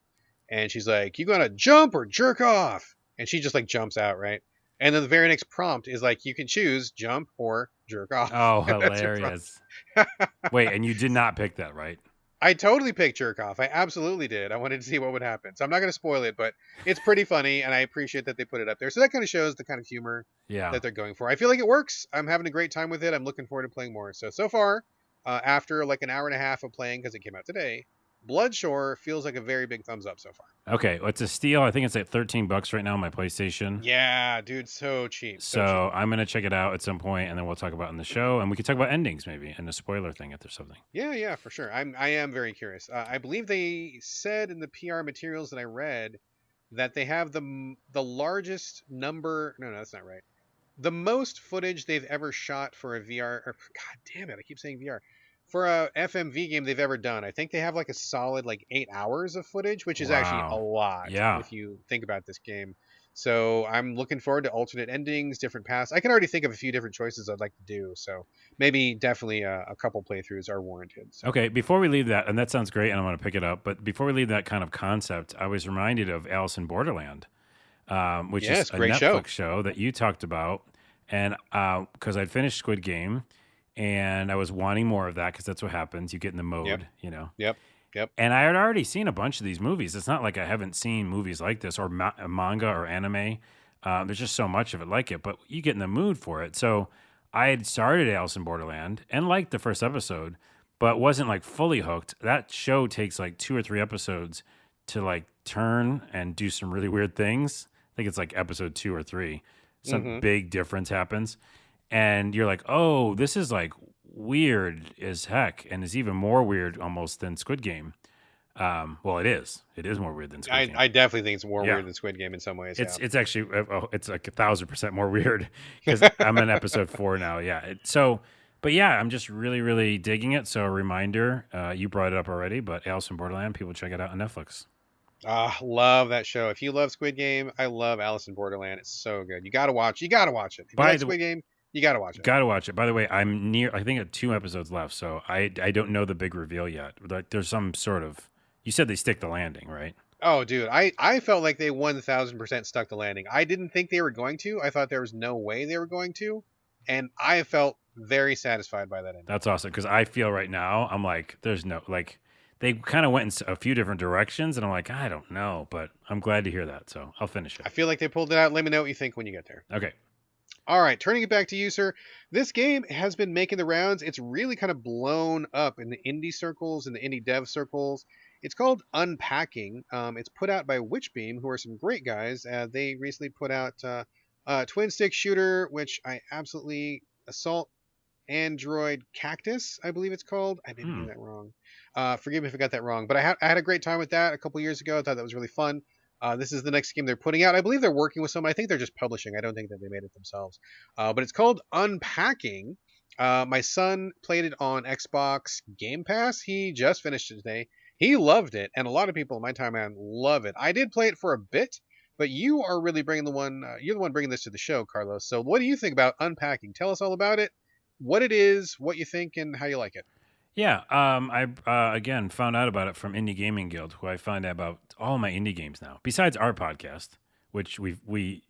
and she's like, "You gonna jump or jerk off?" And she just like jumps out, right? And then the very next prompt is like, you can choose jump or jerk off. Oh, And that's your prompt. hilarious. Wait, and you did not pick that, right? I totally picked jerk off. I absolutely did. I wanted to see what would happen. So I'm not going to spoil it, but it's pretty funny, and I appreciate that they put it up there. So that kind of shows the kind of humor Yeah. that they're going for. I feel like it works. I'm having a great time with it. I'm looking forward to playing more. So far, after like an hour and a half of playing, because it came out today, Bloodshore feels like a very big thumbs up so far. Okay, well, it's a steal. I think it's at $13 right now on my PlayStation. Yeah, dude, so cheap. So I'm gonna check it out at some point, and then we'll talk about it in the show, and we can talk about endings maybe and the spoiler thing if there's something. Yeah, for sure. I am very curious. I believe they said in the PR materials that I read that they have the largest number. No, that's not right. The most footage they've ever shot for a VR. Or, God damn it, I keep saying VR. For a FMV game they've ever done. I think they have like a solid like 8 hours of footage, which is actually a lot. Yeah. If you think about this game. So I'm looking forward to alternate endings, different paths. I can already think of a few different choices I'd like to do. So maybe definitely a couple playthroughs are warranted. So. Okay, before we leave that, and that sounds great, and I'm going to pick it up. But before we leave that kind of concept, I was reminded of Alice in Borderland, which is a Netflix show that you talked about, and because I'd finished Squid Game, and I was wanting more of that because that's what happens. You get in the mode, Yep. And I had already seen a bunch of these movies. It's not like I haven't seen movies like this or manga or anime. There's just so much of it like it, but you get in the mood for it. So I had started Alice in Borderland and liked the first episode, but wasn't like fully hooked. That show takes like 2 or 3 episodes to like turn and do some really weird things. I think it's like episode 2 or 3. Some big difference happens. And you're like, oh, this is like weird as heck, and is even more weird almost than Squid Game. Well, it is. It is more weird than Squid Game. I definitely think it's more weird than Squid Game in some ways. It's actually it's like 1,000% more weird because I'm in episode 4 now. Yeah. But yeah, I'm just really, really digging it. So a reminder, you brought it up already, but Alice in Borderland, people check it out on Netflix. Love that show. If you love Squid Game, I love Alice in Borderland. It's so good. You got to watch it. If you like Squid Game, you got to watch it. Got to watch it. By the way, I think at 2 episodes left, so I don't know the big reveal yet. Like, there's some sort of, you said they stick the landing, right? Oh, dude, I felt like they 1,000% stuck the landing. I didn't think they were going to. I thought there was no way they were going to, and I felt very satisfied by that ending. That's awesome, because I feel right now, I'm like, there's no, like, they kind of went in a few different directions, and I'm like, I don't know, but I'm glad to hear that, so I'll finish it. I feel like they pulled it out. Let me know what you think when you get there. Okay. All right, turning it back to you, sir. This game has been making the rounds. It's really kind of blown up in the indie circles and the indie dev circles. It's called Unpacking. It's put out by Witchbeam, who are some great guys. They recently put out a twin stick shooter, which I absolutely Assault Android Cactus, I believe it's called. I may be getting that wrong. Forgive me if I got that wrong, but I had a great time with that a couple years ago. I thought that was really fun. This is the next game they're putting out. I believe they're working with someone. I think they're just publishing. I don't think that they made it themselves. But it's called Unpacking. My son played it on Xbox Game Pass. He just finished it today. He loved it, and a lot of people in my timeline love it. I did play it for a bit, but you are really bringing you're the one bringing this to the show, Carlos. So what do you think about Unpacking? Tell us all about it, what it is, what you think, and how you like it. Yeah, I again found out about it from Indie Gaming Guild, who I find out about all my indie games now. Besides our podcast, which we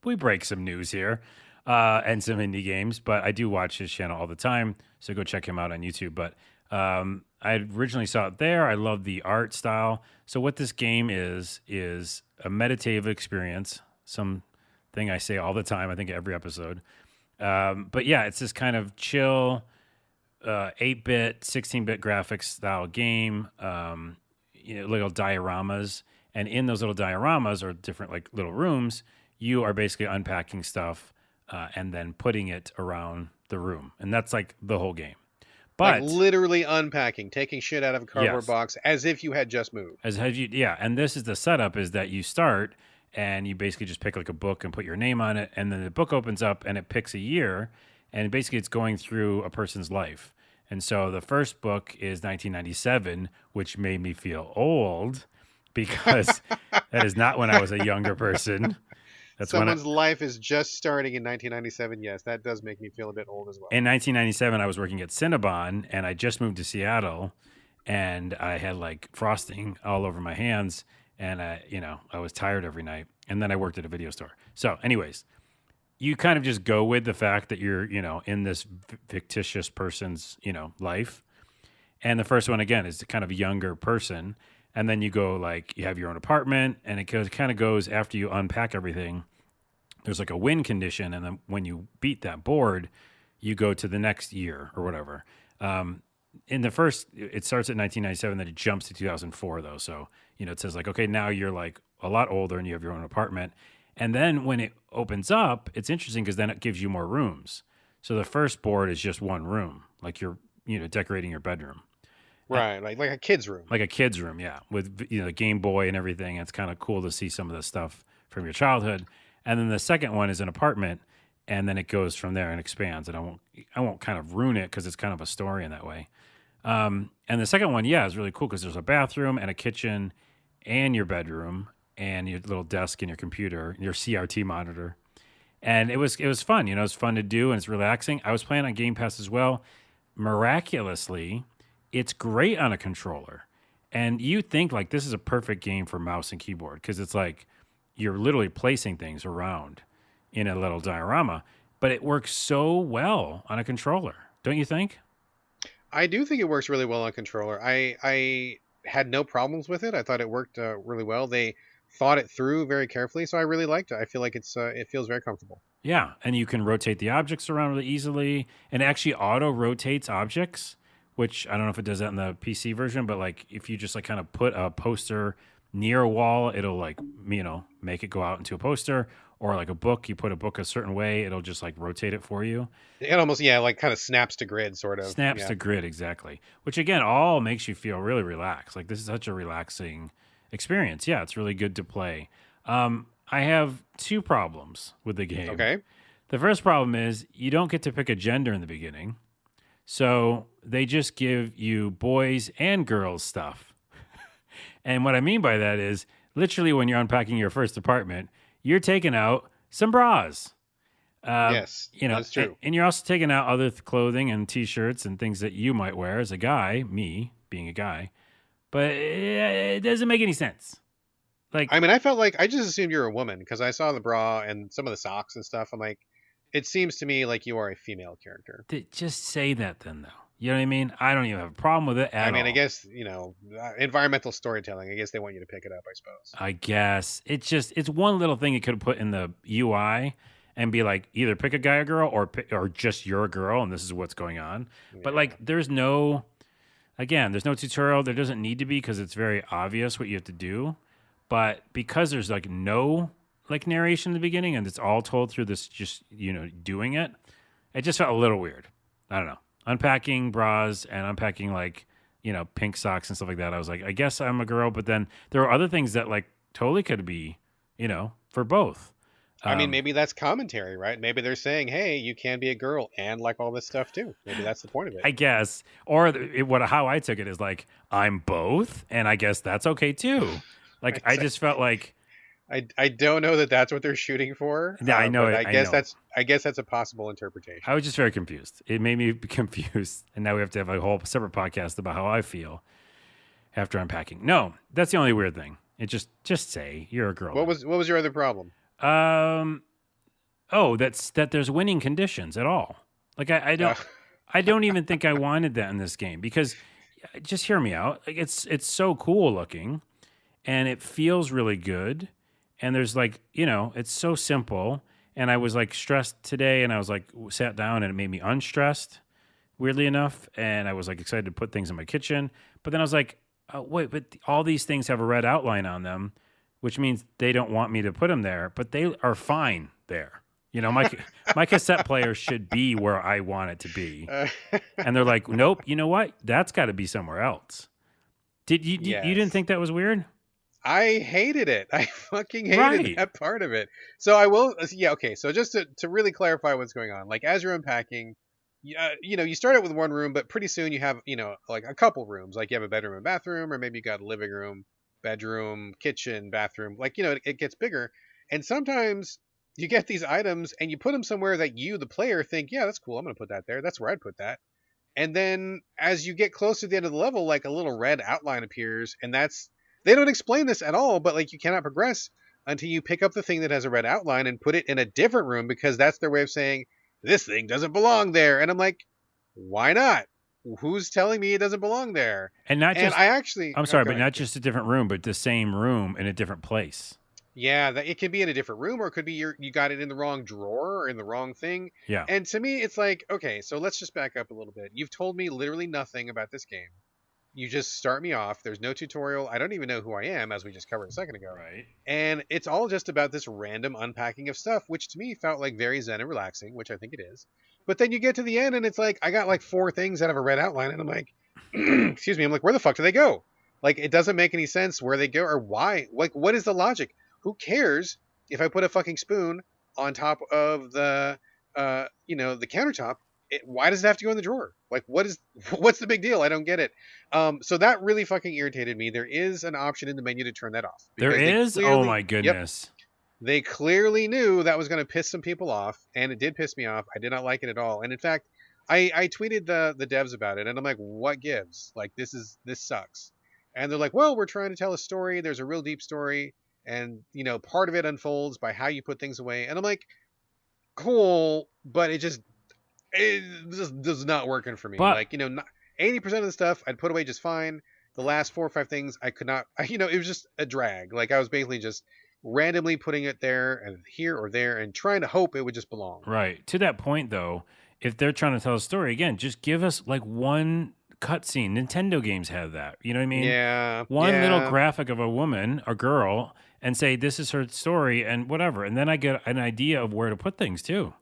break some news here and some indie games, but I do watch his channel all the time, so go check him out on YouTube. But I originally saw it there. I love the art style. So what this game is a meditative experience. Something I say all the time. I think every episode. But yeah, it's this kind of chill. 8-bit, 16-bit graphics style game, little dioramas. And in those little dioramas or different like little rooms, you are basically unpacking stuff and then putting it around the room. And that's like the whole game. But like literally unpacking, taking shit out of a cardboard box as if you had just moved. And this is the setup is that you start and you basically just pick like a book and put your name on it. And then the book opens up and it picks a year. And basically it's going through a person's life. And so the first book is 1997, which made me feel old because that is not when I was a younger person. That's when Someone's life is just starting in 1997. Yes, that does make me feel a bit old as well. in 1997 I was working at Cinnabon, and I just moved to Seattle, and I had like frosting all over my hands, and I was tired every night, and then I worked at a video store. So, anyways, you kind of just go with the fact that you're in this fictitious person's life. And the first one, again, is kind of a younger person. And then you go like you have your own apartment, and it kind of goes after you unpack everything. There's like a win condition. And then when you beat that board, you go to the next year or whatever. In the first, it starts at 1997, then it jumps to 2004, though. So, it says like, okay, now you're like a lot older and you have your own apartment. And then when it opens up, it's interesting because then it gives you more rooms. So the first board is just one room, like you're, decorating your bedroom. Right, like a kid's room. Like a kid's room, yeah, with the Game Boy and everything. It's kind of cool to see some of the stuff from your childhood. And then the second one is an apartment, and then it goes from there and expands. And I won't kind of ruin it because it's kind of a story in that way. And the second one, yeah, is really cool because there's a bathroom and a kitchen and your bedroom and your little desk and your computer, your CRT monitor. And it was fun, it's fun to do and it's relaxing. I was playing on Game Pass as well. Miraculously, it's great on a controller. And you think like this is a perfect game for mouse and keyboard because it's like you're literally placing things around in a little diorama, but it works so well on a controller. Don't you think? I do think it works really well on controller. I had no problems with it. I thought it worked really well. They thought it through very carefully, so I really liked it. I feel like it feels very comfortable. Yeah, and you can rotate the objects around really easily, and it actually auto rotates objects, which I don't know if it does that in the PC version, but like if you just like kind of put a poster near a wall, it'll like make it go out into a poster, or like a book, you put a book a certain way, it'll just like rotate it for you. It almost like kind of snaps to grid, sort of. Snaps to grid, exactly. Which again, all makes you feel really relaxed. Like this is such a relaxing experience. Yeah, it's really good to play. I have two problems with the game. Okay. The first problem is you don't get to pick a gender in the beginning. So they just give you boys and girls stuff. And what I mean by that is literally when you're unpacking your first apartment, you're taking out some bras. Yes, that's true. And you're also taking out other clothing and T-shirts and things that you might wear as a guy, me being a guy. But it doesn't make any sense. Like, I mean, I felt like I just assumed you're a woman because I saw the bra and some of the socks and stuff. I'm like, it seems to me like you are a female character. Just say that then, though. You know what I mean? I don't even have a problem with it at all. I guess, environmental storytelling. I guess they want you to pick it up, I suppose. I guess. It's one little thing you could have put in the UI and be like, either pick a guy or girl or just you're a girl and this is what's going on. Yeah. But like, there's no tutorial. There doesn't need to be because it's very obvious what you have to do. But because there's like no like narration in the beginning and it's all told through this just, doing it, it just felt a little weird. I don't know. Unpacking bras and unpacking like, pink socks and stuff like that. I was like, I guess I'm a girl. But then there are other things that like totally could be, for both. I mean, maybe that's commentary, right? Maybe they're saying, hey, you can be a girl and like all this stuff too. Maybe that's the point of it. I guess. Or how I took it is like, I'm both. And I guess that's okay too. Like, I just felt like I don't know that that's what they're shooting for. Yeah, I know. I guess that's a possible interpretation. I was just very confused. It made me confused, and now we have to have a whole separate podcast about how I feel after unpacking. No, that's the only weird thing. It just say you're a girl. What was your other problem? That there's winning conditions at all. Like I don't even think I wanted that in this game because just hear me out. Like it's so cool looking. And it feels really good. And there's like, it's so simple. And I was like stressed today and I was like sat down and it made me unstressed, weirdly enough. And I was like excited to put things in my kitchen. But then I was like, oh, wait, but all these things have a red outline on them, which means they don't want me to put them there, but they are fine there. My cassette player should be where I want it to be. And they're like, nope, you know what? That's got to be somewhere else. You didn't think that was weird? I hated it. I fucking hated that part of it. So I will, okay. So just to really clarify what's going on, like as you're unpacking, you start out with one room, but pretty soon you have, like a couple rooms, like you have a bedroom and bathroom, or maybe you got a living room, bedroom, kitchen, bathroom, like, it gets bigger. And sometimes you get these items and you put them somewhere that you, the player, think, yeah, that's cool. I'm going to put that there. That's where I'd put that. And then as you get close to the end of the level, like a little red outline appears, and they don't explain this at all, but like you cannot progress until you pick up the thing that has a red outline and put it in a different room because that's their way of saying this thing doesn't belong there. And I'm like, why not? Who's telling me it doesn't belong there? And not And just, I actually, I'm sorry, go but ahead. not just a different room, but the same room in a different place. Yeah, that it can be in a different room, or it could be you got it in the wrong drawer or in the wrong thing. Yeah. And to me, it's like, okay, so let's just back up a little bit. You've told me literally nothing about this game. You just start me off. There's no tutorial. I don't even know who I am, as we just covered a second ago. Right. And it's all just about this random unpacking of stuff, which to me felt like very zen and relaxing, which I think it is. But then you get to the end, and it's like I got like 4 things that have a red outline, and I'm like, excuse me, I'm like, where the fuck do they go? Like, it doesn't make any sense where they go or why. Like, what is the logic? Who cares if I put a fucking spoon on top of the, the countertop? Why does it have to go in the drawer? Like, what's the big deal? I don't get it. So that really fucking irritated me. There is an option in the menu to turn that off. There is? Oh my goodness. Yep, they clearly knew that was going to piss some people off, and it did piss me off. I did not like it at all. And in fact, I tweeted the devs about it, and I'm like, what gives? Like, this sucks. And they're like, well, we're trying to tell a story. There's a real deep story, and part of it unfolds by how you put things away. And I'm like, cool, but it just does not working for me. But, like, 80% of the stuff I'd put away just fine. The last 4 or 5 things I could not. It was just a drag. Like, I was basically just randomly putting it there and here or there and trying to hope it would just belong. right. To that point, though, if they're trying to tell a story, again, just give us like one cutscene. Nintendo games have that. You know what I mean? Yeah. One little graphic of a woman, a girl, and say, this is her story and whatever. And then I get an idea of where to put things too.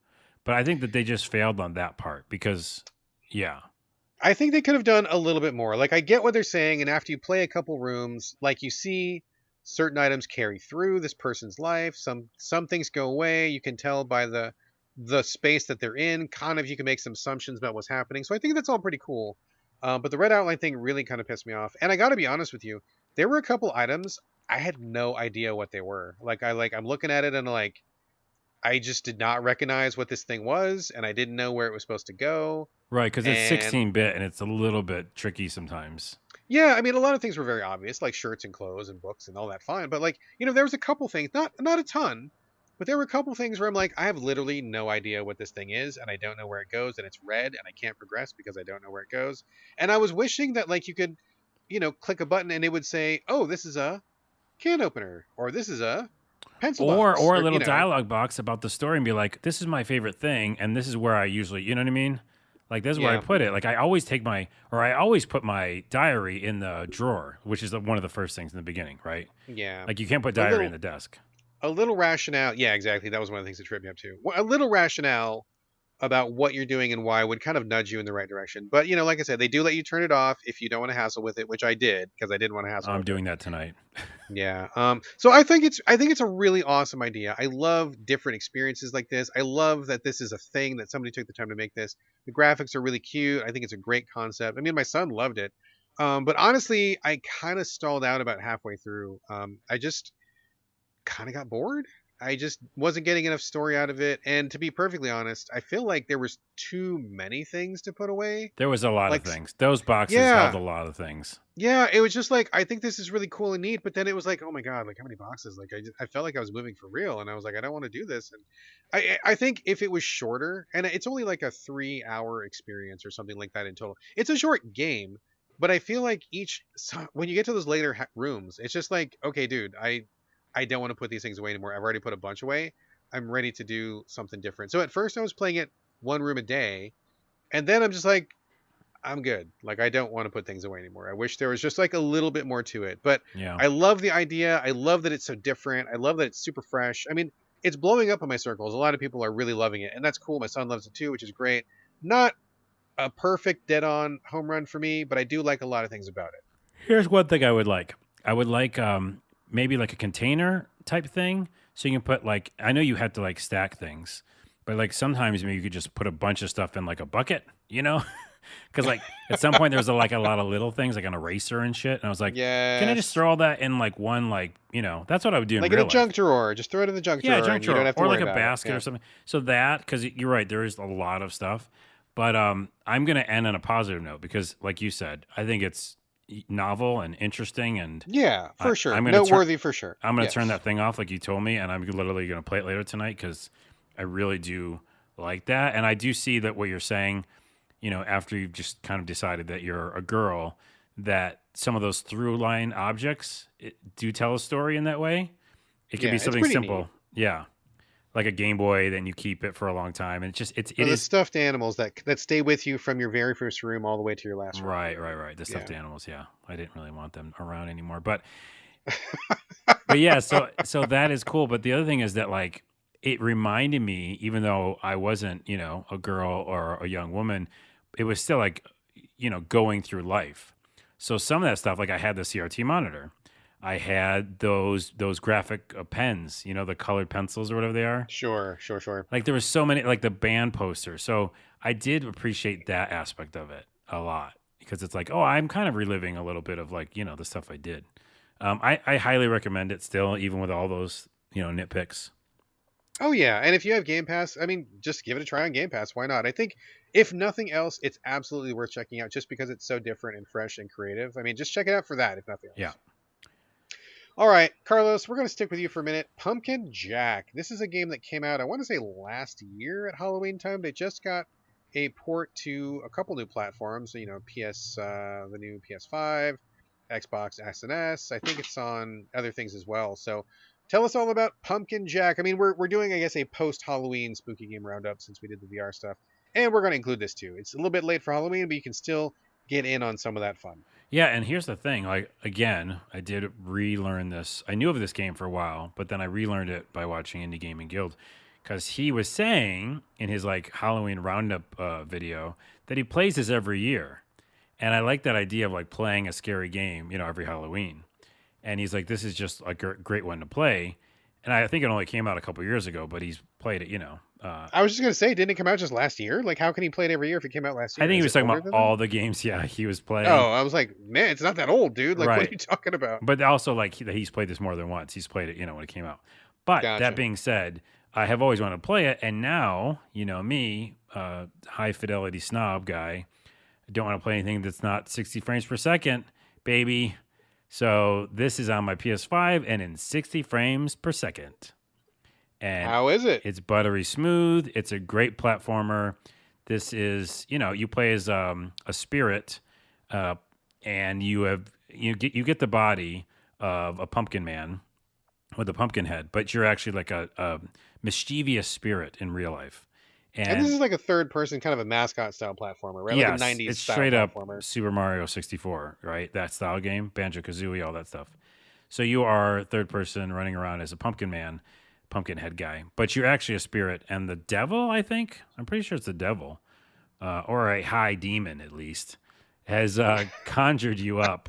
But I think that they just failed on that part because, yeah. I think they could have done a little bit more. Like, I get what they're saying, and after you play a couple rooms, like, you see certain items carry through this person's life. Some things go away. You can tell by the space that they're in. Kind of, you can make some assumptions about what's happening. So I think that's all pretty cool. But the red outline thing really kind of pissed me off. And I got to be honest with you, there were a couple items I had no idea what they were. I'm looking at it and like, I just did not recognize what this thing was, and I didn't know where it was supposed to go. Right, because it's 16-bit and it's a little bit tricky sometimes. Yeah, I mean, a lot of things were very obvious, like shirts and clothes and books and all that fine. But like, there was a couple things, not a ton, but there were a couple things where I'm like, I have literally no idea what this thing is, and I don't know where it goes, and it's red, and I can't progress because I don't know where it goes. And I was wishing that like you could, click a button and it would say, oh, this is a can opener, or this is a pencil box, or a little dialogue box about the story and be like, this is my favorite thing, and this is where I usually, you know what I mean? Like, this is where I put it. Like, I always put my diary in the drawer, which is one of the first things in the beginning, right? Yeah. Like, you can't put diary in the desk. A little rationale. Yeah, exactly. That was one of the things that tripped me up too. A little rationale about what you're doing and why would kind of nudge you in the right direction. But, like I said, they do let you turn it off if you don't want to hassle with it, which I did because I didn't want to hassle with it. I'm doing that tonight. Yeah. So I think it's a really awesome idea. I love different experiences like this. I love that this is a thing that somebody took the time to make this. The graphics are really cute. I think it's a great concept. I mean, my son loved it. But honestly, I kind of stalled out about halfway through. I just kind of got bored. I just wasn't getting enough story out of it. And to be perfectly honest, I feel like there was too many things to put away. There was a lot of things. Those boxes held a lot of things. Yeah, it was just like, I think this is really cool and neat, but then it was like, oh my God, like how many boxes? Like I felt like I was moving for real, and I was like, I don't want to do this. And I think if it was shorter, and it's only like a 3-hour experience or something like that in total. It's a short game, but I feel like when you get to those later rooms, it's just like, okay, dude, I don't want to put these things away anymore. I've already put a bunch away. I'm ready to do something different. So at first I was playing it 1 room a day, and then I'm just like, I'm good. Like, I don't want to put things away anymore. I wish there was just like a little bit more to it. But yeah. I love the idea. I love that it's so different. I love that it's super fresh. I mean, it's blowing up in my circles. A lot of people are really loving it, and that's cool. My son loves it too, which is great. Not a perfect dead-on home run for me, but I do like a lot of things about it. Here's one thing I would like. I would like maybe like a container type thing, so you can put like, I know you had to like stack things, but like sometimes maybe you could just put a bunch of stuff in like a bucket, Because like at some point there was like a lot of little things like an eraser and shit, and I was like, can I just Yes. throw all that in like one that's what I would do in Like in real a life. junk drawer. Just throw it in the junk Yeah, drawer junk and you don't drawer have to or worry like a about it. basket Yeah. or something. So that because you're right, there is a lot of stuff, but I'm gonna end on a positive note because like you said, I think it's novel and interesting, and Yeah, for sure. I'm gonna turn. Noteworthy for sure. I'm going to turn Yes. that thing off like you told me, and I'm literally going to play it later tonight because I really do like that. And I do see that what you're saying, after you've just kind of decided that you're a girl, that some of those through line objects do tell a story in that way. It could Yeah, be it's something pretty simple. neat. Yeah. Like a Game Boy, then you keep it for a long time. And it Or the is stuffed animals that stay with you from your very first room all the way to your last room. right. The stuffed Yeah. animals. Yeah. I didn't really want them around anymore, but yeah, so that is cool. But the other thing is that like it reminded me, even though I wasn't, a girl or a young woman, it was still like, going through life. So some of that stuff, like I had the CRT monitor, I had those graphic pens, the colored pencils or whatever they are. Sure. Like there was so many, like the band poster. So I did appreciate that aspect of it a lot because it's like, oh, I'm kind of reliving a little bit of like, the stuff I did. I highly recommend it still, even with all those, nitpicks. Oh yeah, and if you have Game Pass, I mean, just give it a try on Game Pass. Why not? I think if nothing else, it's absolutely worth checking out just because it's so different and fresh and creative. I mean, just check it out for that, if nothing Yeah. else. All right, Carlos, we're going to stick with you for a minute. Pumpkin Jack. This is a game that came out, I want to say last year at Halloween time. They just got a port to a couple new platforms, the new PS5, Xbox S and S. I think it's on other things as well. So tell us all about Pumpkin Jack. I mean, we're doing, I guess, a post-Halloween spooky game roundup since we did the VR stuff. And we're going to include this too. It's a little bit late for Halloween, but you can still get in on some of that fun. Yeah, and here's the thing. Like again, I did relearn this. I knew of this game for a while, but then I relearned it by watching Indie Gaming Guild because he was saying in his like Halloween roundup video that he plays this every year, and I like that idea of like playing a scary game, every Halloween. And he's like, this is just a great one to play. And I think it only came out a couple years ago, but he's played it, I was just going to say, didn't it come out just last year? Like, how can he play it every year if it came out last year? I think he Is was it talking older about than all that? the games, he was playing. Oh, I was like, man, it's not that old, dude. Like, what Right. are you talking about? But also, like, he's played this more than once. He's played it, when it came out. But Gotcha. that being said, I have always wanted to play it. And now, me, high fidelity snob guy, don't want to play anything that's not 60 frames per second, baby. So this is on my PS5 and in 60 frames per second. And How is it? it's buttery smooth. It's a great platformer. This is, you play as a spirit, and you get the body of a pumpkin man with a pumpkin head, but you're actually like a mischievous spirit in real life. And this is like a third person kind of a mascot style platformer, right? Yes, Like a 90s it's style straight up platformer. Super Mario 64, right? That style game, Banjo-Kazooie, all that stuff. So you are third person running around as a pumpkin man, pumpkin head guy, but you're actually a spirit. And the devil, I think, I'm pretty sure it's the devil, or a high demon at least, has conjured you up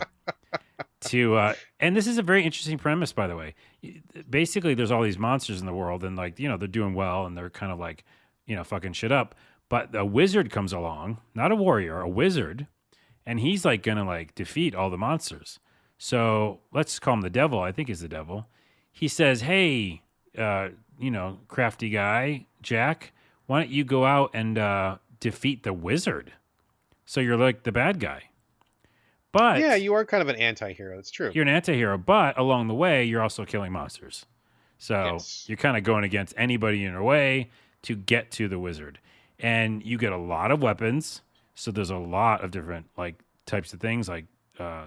to, and this is a very interesting premise, by the way. Basically, there's all these monsters in the world, and like, they're doing well, and they're kind of like, fucking shit up. But a wizard comes along, not a warrior, a wizard, and he's like gonna like defeat all the monsters. So let's call him the devil. I think he's the devil. He says, "Hey, crafty guy, Jack, why don't you go out and defeat the wizard?" So you're like the bad guy. But Yeah, you are kind of an anti-hero. It's true. you're an anti-hero, but along the way, you're also killing monsters. So Yes. you're kind of going against anybody in your way to get to the wizard. And you get a lot of weapons. So there's a lot of different like types of things like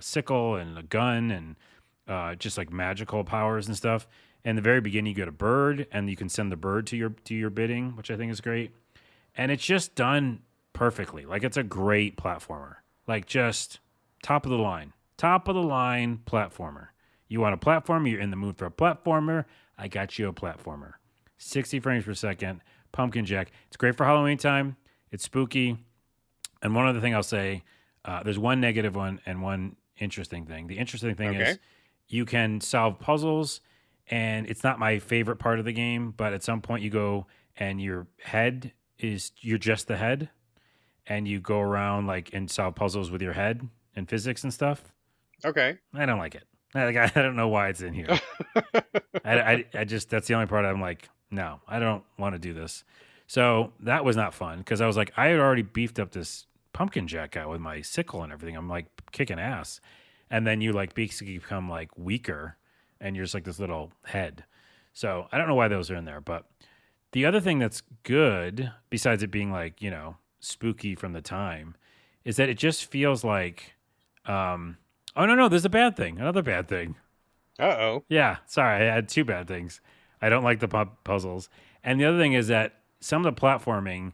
sickle and a gun and just like magical powers and stuff. And the very beginning, you get a bird, and you can send the bird to your bidding, which I think is great. And it's just done perfectly. Like it's a great platformer. Like just top of the line platformer. You want a platformer? You're in the mood for a platformer. I got you a platformer. 60 frames per second. Pumpkin Jack. It's great for Halloween time. It's spooky. And one other thing I'll say, there's one negative one and one interesting thing. The interesting thing Okay. is you can solve puzzles, and it's not my favorite part of the game, but at some point you go and you're just the head, and you go around like and solve puzzles with your head and physics and stuff. Okay. I don't like it. I don't know why it's in here. I just that's the only part I'm like, no, I don't want to do this. So that was not fun because I was like, I had already beefed up this pumpkin jack guy with my sickle and everything. I'm like kicking ass, and then you like basically become like weaker, and you're just like this little head. So I don't know why those are in there, but the other thing that's good, besides it being like spooky from the time, is that it just feels like, oh no, there's a bad thing, another bad thing. Uh-oh. Yeah, sorry, I had two bad things. I don't like the puzzles. And the other thing is that some of the platforming,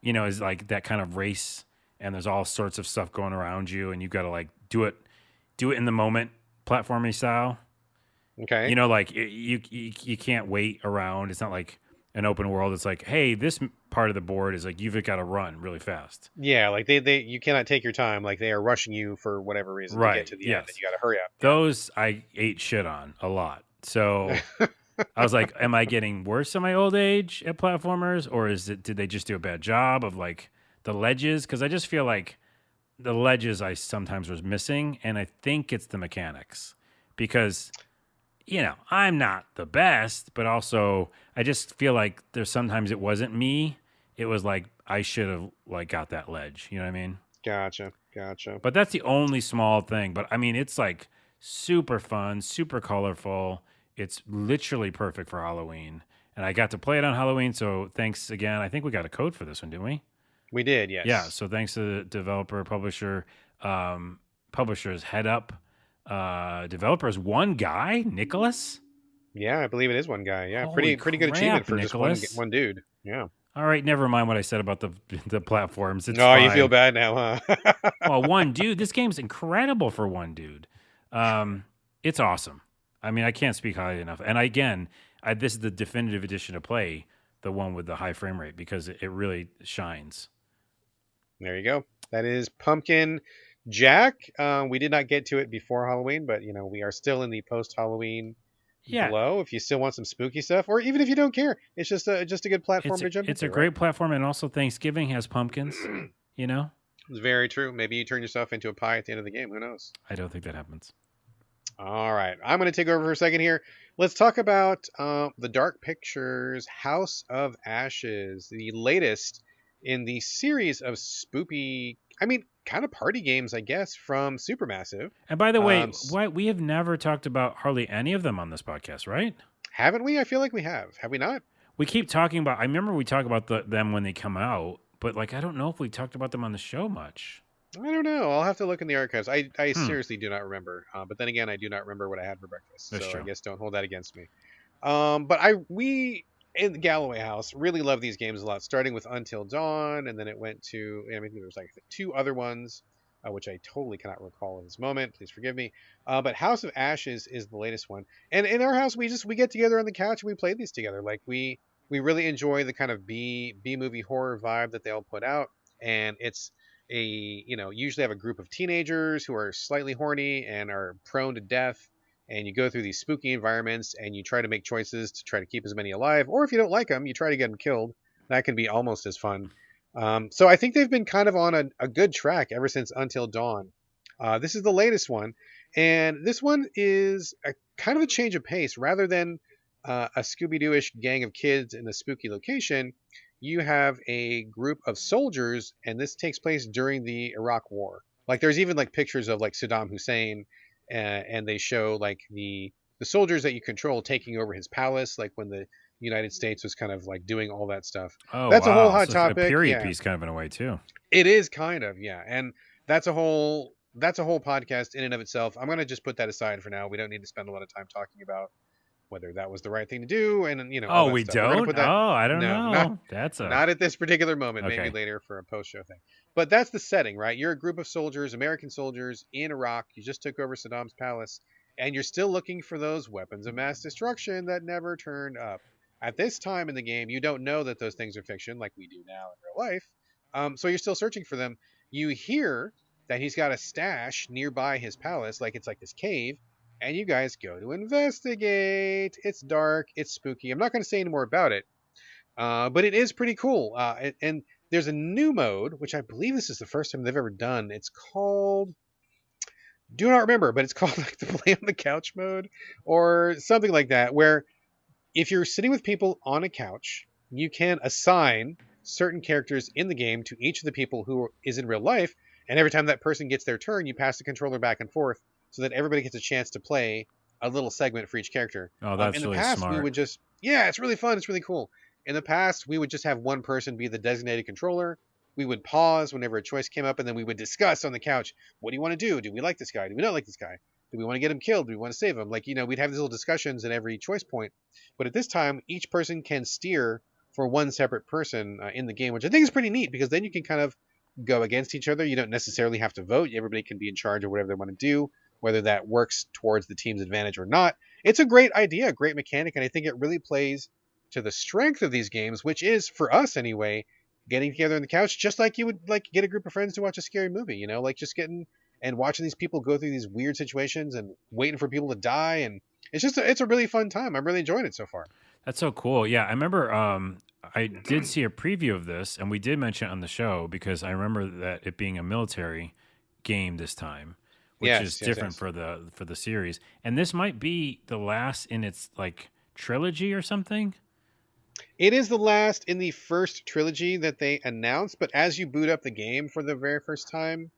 is like that kind of race and there's all sorts of stuff going around you and you've got to like do it in the moment platforming style. Okay. Like you can't wait around. It's not like an open world. It's like, hey, this part of the board is like you've got to run really fast. Yeah, like they you cannot take your time. Like they are rushing you for whatever reason to get to the end, and you got to hurry up. Those I ate shit on a lot. So I was like, am I getting worse in my old age at platformers, or did they just do a bad job of like the ledges? Because I just feel like the ledges I sometimes was missing, and I think it's the mechanics because I'm not the best, but also I just feel like there's sometimes it wasn't me. It was like I should have like got that ledge. You know what I mean? Gotcha. But that's the only small thing. But I mean, it's like super fun, super colorful. It's literally perfect for Halloween. And I got to play it on Halloween. So thanks again. I think we got a code for this one, didn't we? We did, yes. Yeah. So thanks to the developer, publisher, publishers head up. Developers, one guy, Nicholas. Yeah, I believe it is one guy. Yeah, Holy pretty good achievement for Nicholas. Just one dude. Yeah. All right, never mind what I said about the platforms. It's fine. You feel bad now, huh? Well, one dude. This game's incredible for one dude. It's awesome. I mean, I can't speak highly enough. And again, this is the definitive edition to play, the one with the high frame rate, because it really shines. There you go. That is Pumpkin Jack. We did not get to it before Halloween, but we are still in the post-Halloween glow. If you still want some spooky stuff, or even if you don't care, it's just a good platform to jump into. It's a great platform, and also Thanksgiving has pumpkins. It's very true. Maybe you turn yourself into a pie at the end of the game. Who knows? I don't think that happens. All right, I'm going to take over for a second here. Let's talk about the Dark Pictures House of Ashes, the latest in the series of spoopy, kind of party games, I guess, from Supermassive. And by the way, we have never talked about hardly any of them on this podcast, right? Haven't we? I feel like we have. Have we not? We keep talking about. I remember we talk about them when they come out, but like I don't know if we talked about them on the show much. I don't know. I'll have to look in the archives. I seriously do not remember. But then again, I do not remember what I had for breakfast. That's true. I guess don't hold that against me. But we in the Galloway house really love these games a lot, starting with Until Dawn, and then it went to, there was like two other ones, which I totally cannot recall in this moment. Please forgive me. But House of Ashes is the latest one. And in our house, we get together on the couch and we play these together. Like we really enjoy the kind of B movie horror vibe that they all put out. And it's usually have a group of teenagers who are slightly horny and are prone to death. And you go through these spooky environments and you try to make choices to try to keep as many alive. Or if you don't like them, you try to get them killed. That can be almost as fun. So I think they've been kind of on a good track ever since Until Dawn. This is the latest one. And this one is kind of a change of pace. Rather than a Scooby-Doo-ish gang of kids in a spooky location, you have a group of soldiers, and this takes place during the Iraq War. Like there's even like pictures of like Saddam Hussein, and they show like the soldiers that you control taking over his palace, like when the United States was kind of like doing all that stuff. Oh, that's wow. A whole hot So topic. It's a period piece kind of in a way too. It is kind of, yeah. And that's a whole podcast in and of itself. I'm going to just put that aside for now. We don't need to spend a lot of time talking about whether that was the right thing to do. And all we stuff. Don't? I don't know. Not at this particular moment, Okay. Maybe later for a post-show thing. But that's the setting, right? You're a group of soldiers, American soldiers in Iraq. You just took over Saddam's palace, and you're still looking for those weapons of mass destruction that never turned up. At this time in the game, you don't know that those things are fiction like we do now in real life. So you're still searching for them. You hear that he's got a stash nearby his palace, like it's like this cave, and you guys go to investigate. It's dark. It's spooky. I'm not going to say any more about it, but it is pretty cool. And there's a new mode, which I believe this is the first time they've ever done. It's called, do not remember, but it's called like the play on the couch mode or something like that, where if you're sitting with people on a couch, you can assign certain characters in the game to each of the people who is in real life, and every time that person gets their turn, you pass the controller back and forth so that everybody gets a chance to play a little segment for each character. Oh, that's In the really past, we smart. would just, yeah, it's really fun. It's really cool. In the past, we would just have one person be the designated controller. We would pause whenever a choice came up, and then we would discuss on the couch, what do you want to do? Do we like this guy? Do we not like this guy? Do we want to get him killed? Do we want to save him? Like, we'd have these little discussions at every choice point. But at this time, each person can steer for one separate person in the game, which I think is pretty neat because then you can kind of go against each other. You don't necessarily have to vote. Everybody can be in charge of whatever they want to do, whether that works towards the team's advantage or not. It's a great idea, a great mechanic, and I think it really plays to the strength of these games, which is, for us anyway, getting together on the couch, just like you would like get a group of friends to watch a scary movie, like just getting and watching these people go through these weird situations and waiting for people to die. And it's a really fun time. I'm really enjoying it so far. That's so cool. Yeah, I remember I did see a preview of this, and we did mention it on the show because I remember that it being a military game this time, which is different for the series. And this might be the last in its like trilogy or something. It is the last in the first trilogy that they announced, but as you boot up the game for the very first time,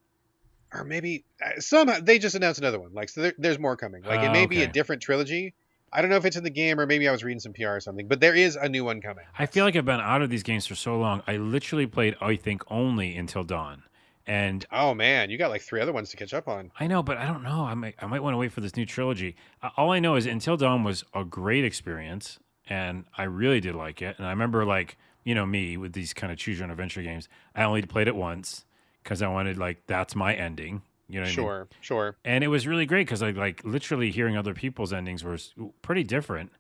or maybe somehow they just announced another one. Like, so there's more coming. Like, it may be a different trilogy. I don't know if it's in the game or maybe I was reading some PR or something, but there is a new one coming. I feel like I've been out of these games for so long. I literally played, I think, only Until Dawn. And oh man, you got like 3 other ones to catch up on. I know, but I don't know. I might want to wait for this new trilogy. All I know is Until Dawn was a great experience, and I really did like it. And I remember, like, me with these kind of choose your own adventure games, I only played it once because I wanted, like, that's my ending. You know what I mean? Sure. And it was really great because I like literally hearing other people's endings was pretty different,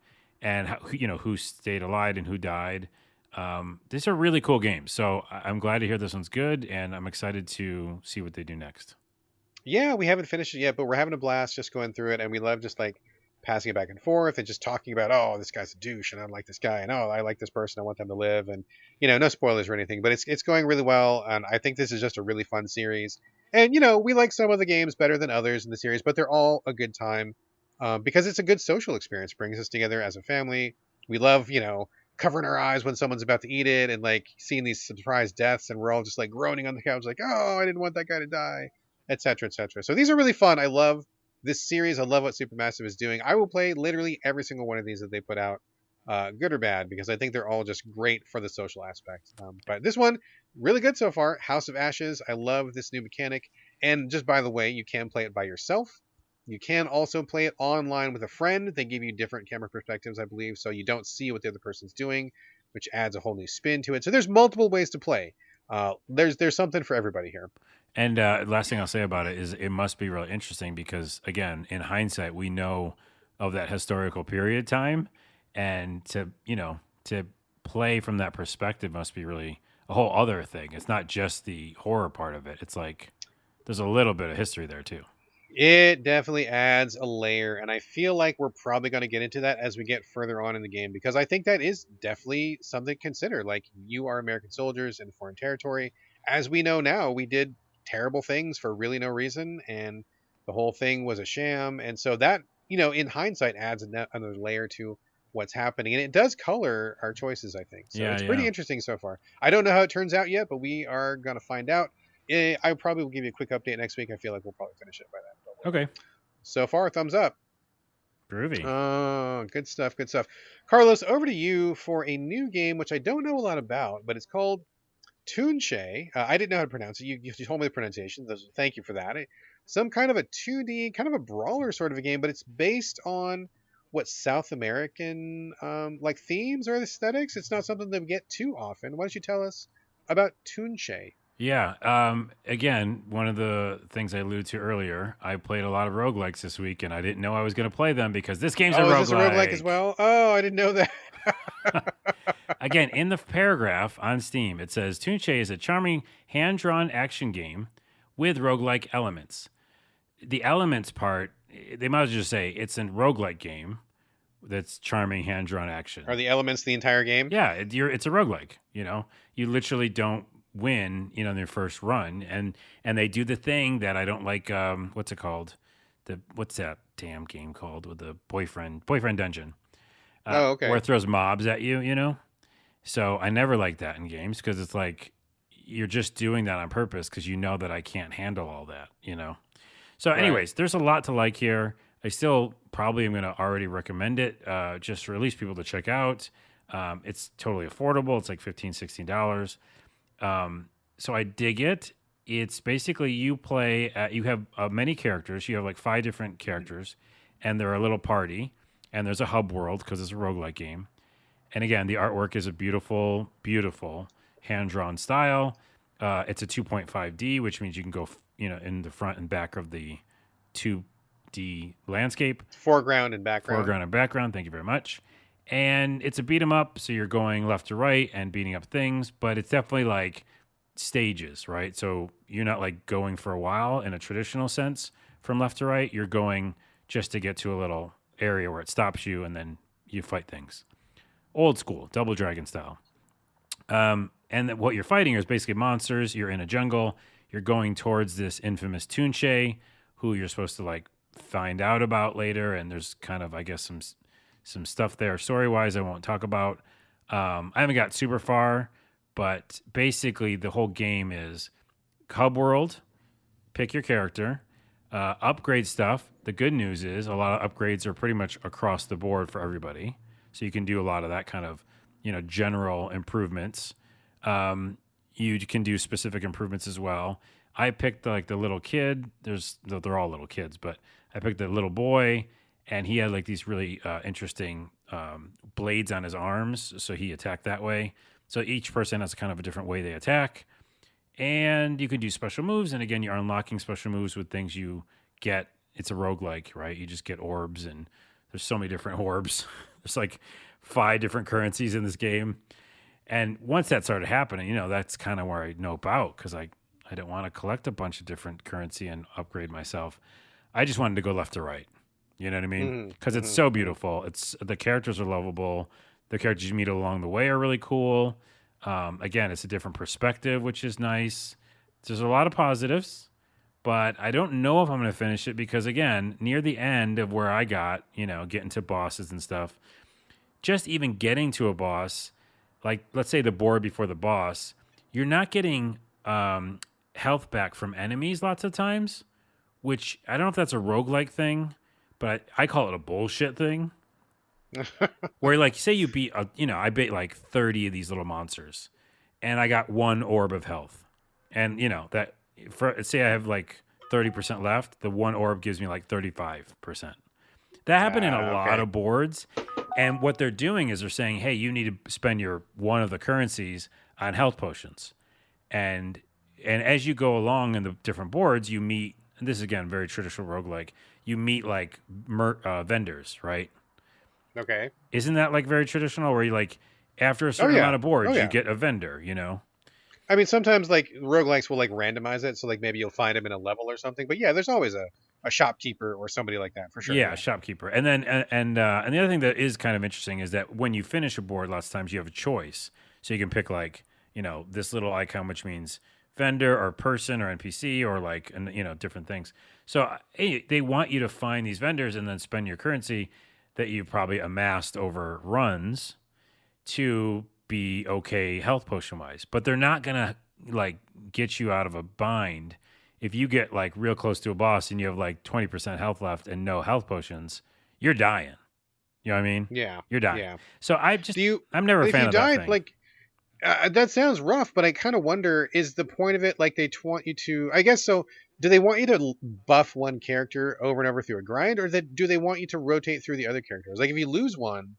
and how, who stayed alive and who died. These are really cool games, so I'm glad to hear this one's good, and I'm excited to see what they do next. Yeah, we haven't finished it yet, but we're having a blast just going through it, and we love just like passing it back and forth and just talking about, oh, this guy's a douche, and I like this guy, and oh, I like this person, I want them to live, and no spoilers or anything, but it's going really well, and I think this is just a really fun series. And, we like some of the games better than others in the series, but they're all a good time because it's a good social experience. It brings us together as a family. We love, covering our eyes when someone's about to eat it and, like, seeing these surprise deaths, and we're all just, like, groaning on the couch like, oh, I didn't want that guy to die, etc., etc. So these are really fun. I love this series. I love what Supermassive is doing. I will play literally every single one of these that they put out, good or bad, because I think they're all just great for the social aspect. But this one, really good so far. House of Ashes. I love this new mechanic. And just by the way, you can play it by yourself. You can also play it online with a friend. They give you different camera perspectives, I believe, so you don't see what the other person's doing, which adds a whole new spin to it. So there's multiple ways to play. There's something for everybody here. And last thing I'll say about it is it must be really interesting because, again, in hindsight, we know of that historical period time, and to play from that perspective must be really a whole other thing. It's not just the horror part of it. It's like there's a little bit of history there too. It definitely adds a layer, and I feel like we're probably going to get into that as we get further on in the game, because I think that is definitely something to consider. Like, you are American soldiers in foreign territory. As we know now, we did terrible things for really no reason, and the whole thing was a sham. And so that, in hindsight, adds another layer to what's happening, and it does color our choices, I think. So it's pretty interesting so far. I don't know how it turns out yet, but we are going to find out. I probably will give you a quick update next week. I feel like we'll probably finish it by then. Okay. So far, thumbs up. Groovy. Oh, good stuff. Carlos, over to you for a new game, which I don't know a lot about, but it's called Tunche. I didn't know how to pronounce it. You told me the pronunciation. Thank you for that. Some kind of a 2D, kind of a brawler sort of a game, but it's based on what South American like themes or aesthetics. It's not something that we get too often. Why don't you tell us about Tunche? Yeah. Again, one of the things I alluded to earlier, I played a lot of roguelikes this week, and I didn't know I was going to play them because this game's a roguelike. Is this a roguelike as well? Oh, I didn't know that. Again, in the paragraph on Steam, it says, Tunche is a charming hand-drawn action game with roguelike elements. The elements part, they might as well just say it's a roguelike game that's charming hand-drawn action. Are the elements the entire game? Yeah, it's a roguelike. You literally don't win, in their first run, and they do the thing that I don't like. What's it called? What's that damn game called with the boyfriend dungeon? Oh, Where okay. it throws mobs at you, So I never like that in games because it's like you're just doing that on purpose because you know that I can't handle all that. So, Right. anyways, there's a lot to like here. I still probably am going to already recommend it just for at least people to check out. It's totally affordable. It's like $15, $16. So I dig it. It's basically you have many characters. You have like 5 different characters, and they're a little party, and there's a hub world because it's a roguelike game. And again, the artwork is a beautiful, beautiful hand-drawn style. It's a 2.5D, which means you can go, in the front and back of the 2D landscape. Foreground and background. Foreground and background. Thank you very much. And it's a beat 'em up, so you're going left to right and beating up things, but it's definitely like stages, right? So you're not like going for a while in a traditional sense from left to right. You're going just to get to a little area where it stops you, and then you fight things. Old school, Double Dragon style. And what you're fighting is basically monsters. You're in a jungle. You're going towards this infamous Tunche, who you're supposed to like find out about later. And there's kind of, I guess, some stuff there story wise I won't talk about. I haven't got super far, but basically the whole game is hub world. Pick your character, upgrade stuff. The good news is a lot of upgrades are pretty much across the board for everybody. So you can do a lot of that kind of, general improvements. You can do specific improvements as well. I picked like the little kid. They're all little kids, but I picked the little boy, and he had like these really interesting blades on his arms. So he attacked that way. So each person has kind of a different way they attack. And you can do special moves. And again, you're unlocking special moves with things you get. It's a roguelike, right? You just get orbs, and there's so many different orbs. There's like 5 different currencies in this game. And once that started happening, that's kind of where I nope out because I didn't want to collect a bunch of different currency and upgrade myself. I just wanted to go left to right. You know what I mean? Because it's so beautiful. The characters are lovable. The characters you meet along the way are really cool. Again, it's a different perspective, which is nice. There's a lot of positives, but I don't know if I'm going to finish it because, again, near the end of where I got, getting to bosses and stuff, just even getting to a boss, like let's say the board before the boss, you're not getting health back from enemies lots of times, which I don't know if that's a roguelike thing, but I call it a bullshit thing. Where like say you beat I beat like 30 of these little monsters and I got 1 orb of health, and that for say I have like 30% left, the 1 orb gives me like 35%. That happened in a lot of boards, and what they're doing is they're saying, hey, you need to spend your one of the currencies on health potions, and as you go along in the different boards you meet, and this is again very traditional roguelike, you meet like vendors, right? Okay. Isn't that like very traditional where you like after a certain amount of boards you get a vendor, I mean, sometimes like roguelikes will like randomize it, so like maybe you'll find them in a level or something. But yeah, there's always a shopkeeper or somebody like that for sure. Yeah, shopkeeper. And then and the other thing that is kind of interesting is that when you finish a board, lots of times you have a choice. So you can pick like, this little icon, which means vendor or person or NPC or like, different things. So they want you to find these vendors and then spend your currency that you've probably amassed over runs to be okay health potion wise, but they're not gonna like get you out of a bind if you get like real close to a boss and you have like 20% health left and no health potions. You're dying. You know what I mean? Yeah. You're dying. Yeah. So I'm never a fan of that thing. Like that sounds rough, but I kind of wonder, is the point of it like they want you to? I guess so. Do they want you to buff one character over and over through a grind, or do they want you to rotate through the other characters? Like if you lose one,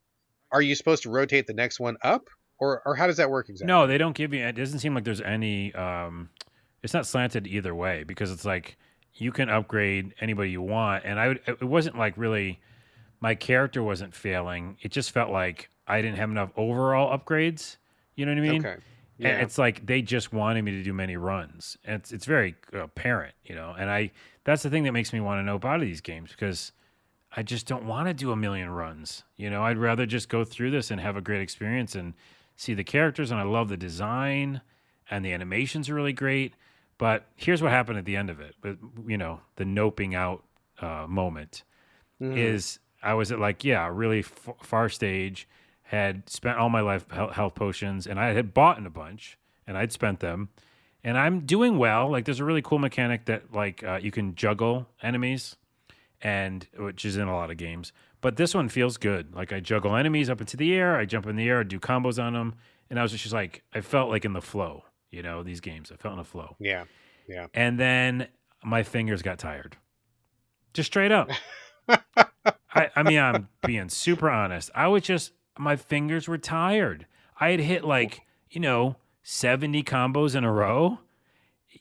are you supposed to rotate the next one up, or how does that work exactly? No, they don't give you. It doesn't seem like there's any. It's not slanted either way because it's like you can upgrade anybody you want, and it wasn't like really. My character wasn't failing. It just felt like I didn't have enough overall upgrades. You know what I mean? Okay. Yeah. And it's like they just wanted me to do many runs. And it's very apparent, And that's the thing that makes me want to know about these games because I just don't want to do a million runs. I'd rather just go through this and have a great experience and see the characters. And I love the design. and the animations are really great. But here's what happened at the end of it. But the noping out moment is I was at a really far stage, had spent all my life health potions, and I had bought in a bunch, and I'd spent them, and I'm doing well. Like there's a really cool mechanic that you can juggle enemies, and which is in a lot of games. But this one feels good. Like I juggle enemies up into the air, I jump in the air, I do combos on them, and I was just like I felt like in the flow. These games, I felt in the flow. Yeah, yeah. And then my fingers got tired, just straight up. I mean, I'm being super honest. My fingers were tired. I had hit 70 combos in a row.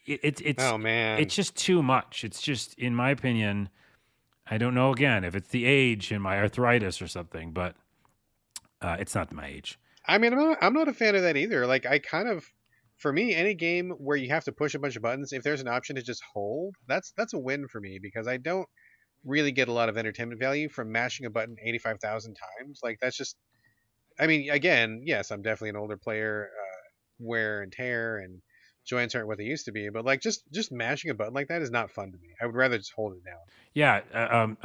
It's oh man, it's just too much. It's just, in my opinion, I don't know again if it's the age and my arthritis or something, but it's not my age. I mean, I'm not a fan of that either. Like for me, any game where you have to push a bunch of buttons, if there's an option to just hold, that's a win for me, because I don't really get a lot of entertainment value from mashing a button 85,000 times. Like that's just, I mean, again, yes, I'm definitely an older player, wear and tear and joints aren't what they used to be, but like just mashing a button like that is not fun to me. I would rather just hold it down. Yeah,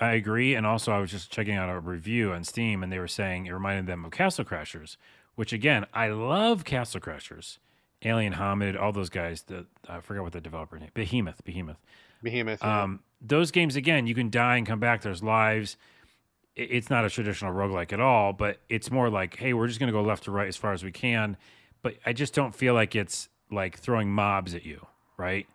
I agree. And also, I was just checking out a review on Steam, and they were saying it reminded them of Castle Crashers, which again, I love Castle Crashers. Alien Hamid, all those guys. I forgot what the developer name. Behemoth. Yeah. Those games, again, you can die and come back. There's lives. It's not a traditional roguelike at all, but it's more like, hey, we're just going to go left to right as far as we can. But I just don't feel like it's like throwing mobs at you, right?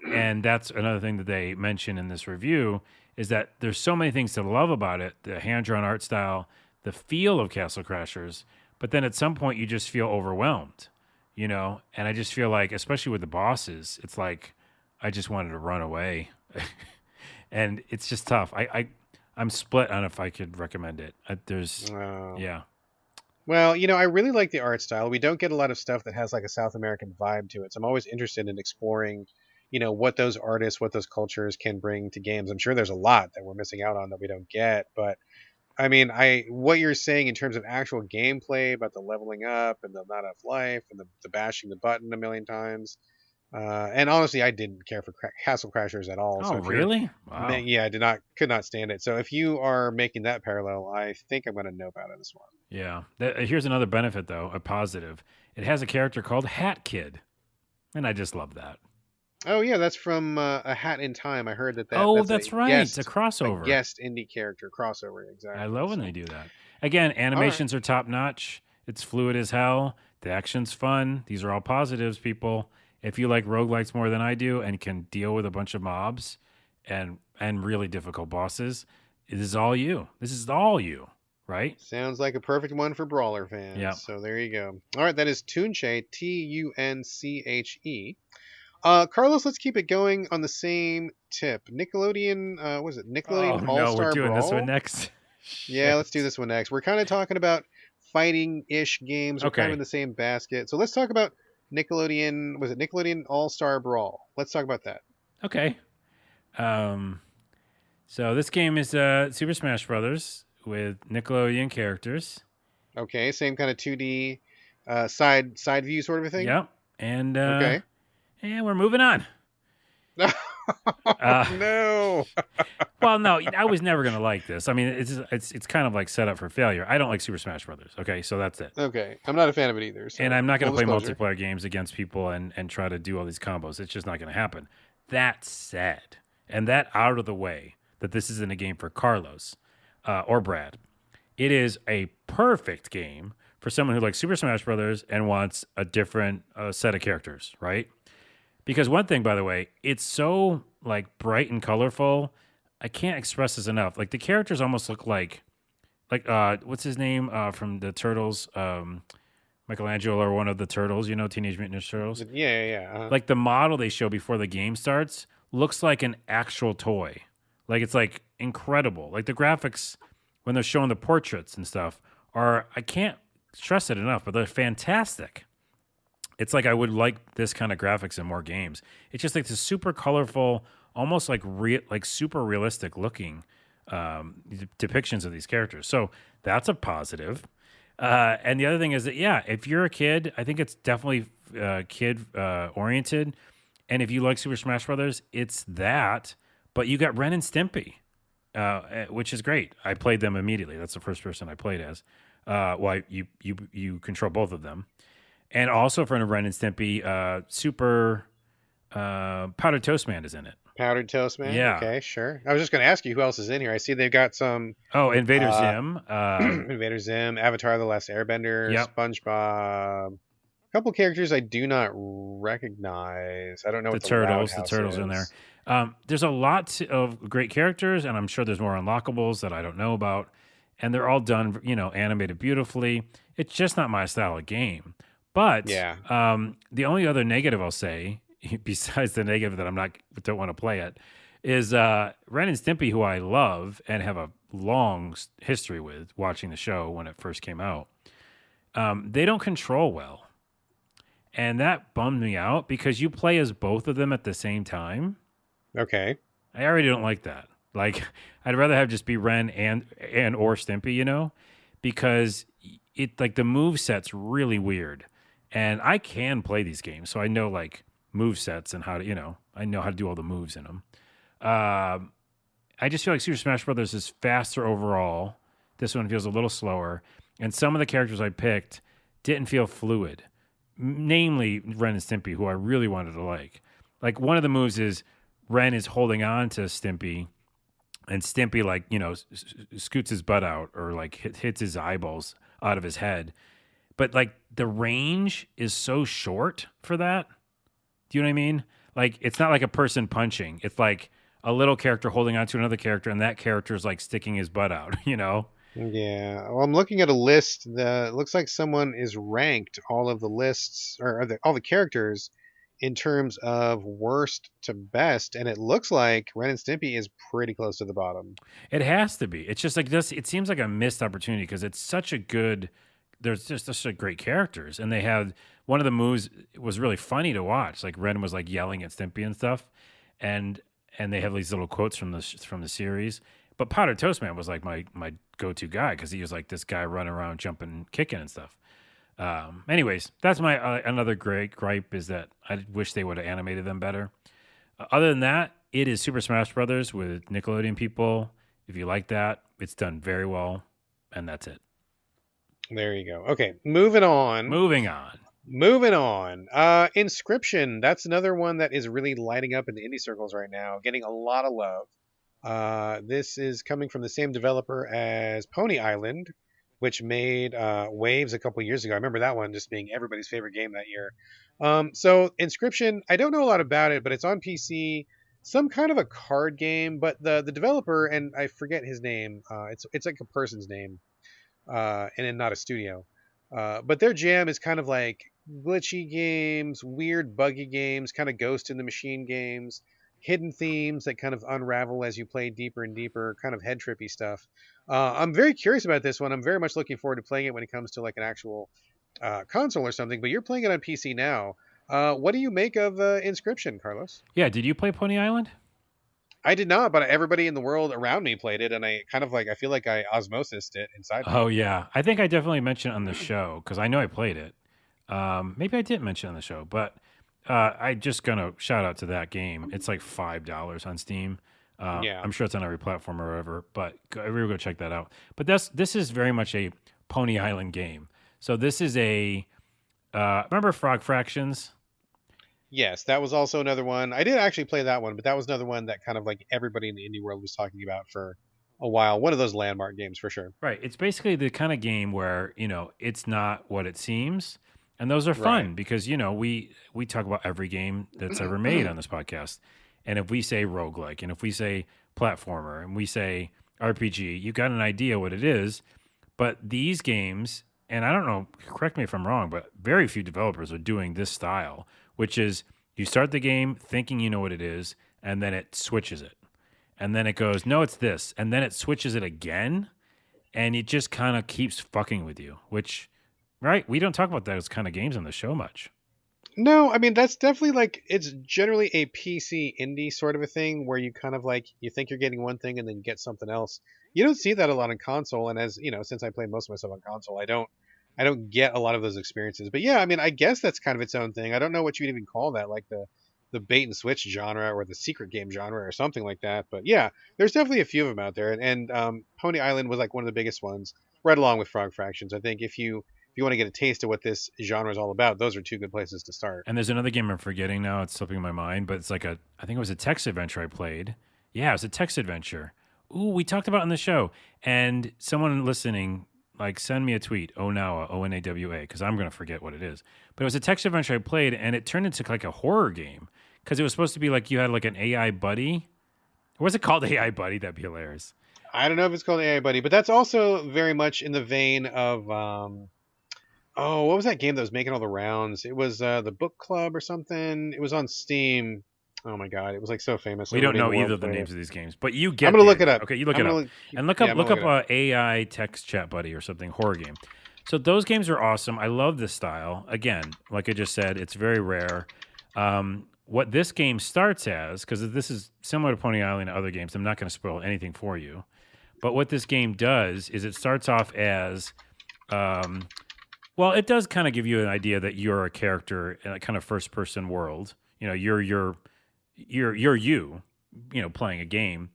And that's another thing that they mention in this review, is that there's so many things to love about it. The hand-drawn art style, the feel of Castle Crashers, but then at some point you just feel overwhelmed, And I just feel like, especially with the bosses, it's like I just wanted to run away. And it's just tough. I'm split on if I could recommend it. Yeah. Well, I really like the art style. We don't get a lot of stuff that has like a South American vibe to it. So I'm always interested in exploring, what those artists, what those cultures can bring to games. I'm sure there's a lot that we're missing out on that we don't get. But I mean, what you're saying in terms of actual gameplay about the leveling up and the not enough life and the bashing the button a million times. And honestly, I didn't care for Castle Crashers at all. Oh, really? Wow. Yeah, could not stand it. So if you are making that parallel, I think I'm going to nope out of this one. Yeah. Here's another benefit, though, a positive. It has a character called Hat Kid, and I just love that. Oh yeah, that's from A Hat in Time. I heard that. That's right. It's a crossover. A guest indie character crossover. Exactly. I love when they do that. Again, animations are top notch. It's fluid as hell. The action's fun. These are all positives, people. If you like roguelikes more than I do and can deal with a bunch of mobs and really difficult bosses, this is all you. This is all you, right? Sounds like a perfect one for Brawler fans. Yeah. So there you go. All right, that is Tunche, Tunche. Carlos, let's keep it going on the same tip. Nickelodeon, was it Nickelodeon All-Star Brawl? We're doing this one next. Yeah, let's do this one next. We're kind of talking about fighting-ish games. We're kind of in the same basket. So let's talk about Nickelodeon. Was it Nickelodeon All-Star Brawl? Let's talk about that. Okay. So this game is Super Smash Brothers with Nickelodeon characters. Okay, same kind of 2D side view sort of a thing? Yep. And okay. And we're moving on. No. Well, no, I was never going to like this. I mean, it's kind of like set up for failure. I don't like Super Smash Brothers. Okay, so that's it. Okay, I'm not a fan of it either. So and I'm not going to play multiplayer games against people and try to do all these combos. It's just not going to happen. That said, and that out of the way, that this isn't a game for Carlos or Brad. It is a perfect game for someone who likes Super Smash Brothers and wants a different set of characters, right? Because one thing, by the way, it's so like bright and colorful. I can't express this enough. Like the characters almost look like what's his name from the Turtles? Michelangelo or one of the Turtles, Teenage Mutant Ninja Turtles. Yeah. Uh-huh. Like the model they show before the game starts looks like an actual toy. Like it's like incredible. Like the graphics when they're showing the portraits and stuff I can't stress it enough, but they're fantastic. It's like I would like this kind of graphics in more games. It's just like this super colorful, almost like super realistic looking depictions of these characters. So that's a positive. And the other thing is that, yeah, if you're a kid, I think it's definitely kid oriented. And if you like Super Smash Brothers, it's that. But you got Ren and Stimpy, which is great. I played them immediately. That's the first person I played as. You control both of them, and also for Ren and Stimpy, Super Powdered Toast Man is in it. Powdered Toast Man? Yeah. Okay, sure. I was just going to ask you who else is in here. I see they've got some... Oh, Invader Zim. Invader Zim, Avatar The Last Airbender, Yep. SpongeBob. A couple characters I do not recognize. I don't know what the turtles. The Roundhouse turtles in is. there. There's a lot of great characters, and I'm sure there's more unlockables that I don't know about. And they're all done, animated beautifully. It's just not my style of game. But Yeah. the only other negative I'll say, besides the negative that don't want to play it, is Ren and Stimpy, who I love and have a long history with watching the show when it first came out. They don't control well. And that bummed me out because you play as both of them at the same time. Okay. I already don't like that. Like, I'd rather have just be Ren and or Stimpy, because the move set's really weird. And I can play these games, so I know like move sets and how to, I know how to do all the moves in them. I just feel like Super Smash Brothers is faster overall. This one feels a little slower, and some of the characters I picked didn't feel fluid. Namely, Ren and Stimpy, who I really wanted to like. Like one of the moves is Ren is holding on to Stimpy, and Stimpy scoots his butt out or like hits his eyeballs out of his head. But like the range is so short for that. Do you know what I mean? Like it's not like a person punching. It's like a little character holding on to another character, and that character is like sticking his butt out, Yeah. Well, I'm looking at a list that looks like someone is ranked all of the lists all the characters in terms of worst to best, and it looks like Ren and Stimpy is pretty close to the bottom. It has to be. It's just like this. It seems like a missed opportunity because it's such a good. There's just such great characters, and they had one of the moves was really funny to watch. Like Ren was like yelling at Stimpy and stuff, and they have these little quotes from the series. But Powdered Toast Man was like my go-to guy because he was like this guy running around, jumping, kicking and stuff. Anyways, that's my another great gripe is that I wish they would have animated them better. Other than that, it is Super Smash Brothers with Nickelodeon people. If you like that, it's done very well, and that's it. There you go. Okay, moving on. Moving on. Inscryption. That's another one that is really lighting up in the indie circles right now, getting a lot of love. This is coming from the same developer as Pony Island, which made Waves a couple years ago. I remember that one just being everybody's favorite game that year. So Inscryption, I don't know a lot about it, but it's on PC. Some kind of a card game, but the developer, and I forget his name. It's like a person's name, and then not a studio. But their jam is kind of like glitchy games, weird buggy games, kind of Ghost in the Machine games, hidden themes that kind of unravel as you play deeper and deeper, kind of head trippy stuff. I'm very curious about this one. I'm very much looking forward to playing it when it comes to like an actual console or something, but you're playing it on PC now. What do you make of Inscryption, Carlos? Yeah, did you play Pony Island? I did not, but everybody in the world around me played it, and I kind of I feel like I osmosised it inside me. Oh, yeah. I think I definitely mentioned it on the show because I know I played it. Maybe I didn't mention it on the show, but I just going to shout out to that game. It's like $5 on Steam. Yeah. I'm sure it's on every platform or whatever, but everyone go check that out. But this is very much a Pony Island game. So this is remember Frog Fractions? Yes, that was also another one. I did actually play that one, but that was another one that kind of like everybody in the indie world was talking about for a while. One of those landmark games for sure. Right. It's basically the kind of game where, it's not what it seems. And those are fun Right. because, we talk about every game that's ever made on this podcast. And if we say roguelike and if we say platformer and we say RPG, you got an idea what it is. But these games, and I don't know, correct me if I'm wrong, but very few developers are doing this style, which is you start the game thinking you know what it is, and then it switches it. And then it goes, no, it's this. And then it switches it again, and it just kind of keeps fucking with you, which, right? We don't talk about those kind of games on the show much. No, I mean, that's definitely it's generally a PC indie sort of a thing where you kind of you think you're getting one thing and then get something else. You don't see that a lot on console. And as, since I play most of my stuff on console, I don't I don't get a lot of those experiences. But yeah, I mean, I guess that's kind of its own thing. I don't know what you'd even call that, like the bait and switch genre or the secret game genre or something like that. But yeah, there's definitely a few of them out there, and Pony Island was like one of the biggest ones, right along with Frog Fractions. I think if you want to get a taste of what this genre is all about, those are two good places to start. And there's another game I'm forgetting now. It's slipping my mind, but it's like I think it was a text adventure I played. Yeah, it was a text adventure. Ooh, we talked about it on the show. And someone listening, like, send me a tweet, Onawa, Onawa, because I'm going to forget what it is. But it was a text adventure I played, and it turned into like a horror game because it was supposed to be like you had like an AI buddy. Or was it called AI buddy? That'd be hilarious. I don't know if it's called AI Buddy, but that's also very much in the vein of oh, what was that game that was making all the rounds? It was the Book Club or something. It was on Steam. Oh my god, it was like so famous. We don't Everybody in know the world either of the played names it. of these games, but you get. I'm gonna the look it idea. up. Okay, you look I'm it gonna up look, and look yeah, up I'm gonna look up look it up. AI text chat buddy or something horror game. So those games are awesome. I love this style. Again, like I just said, it's very rare. What this game starts as, because this is similar to Pony Island and other games, I'm not going to spoil anything for you. But what this game does is it starts off as, well, it does kind of give you an idea that you're a character in a kind of first person world. You know, you're you, playing a game,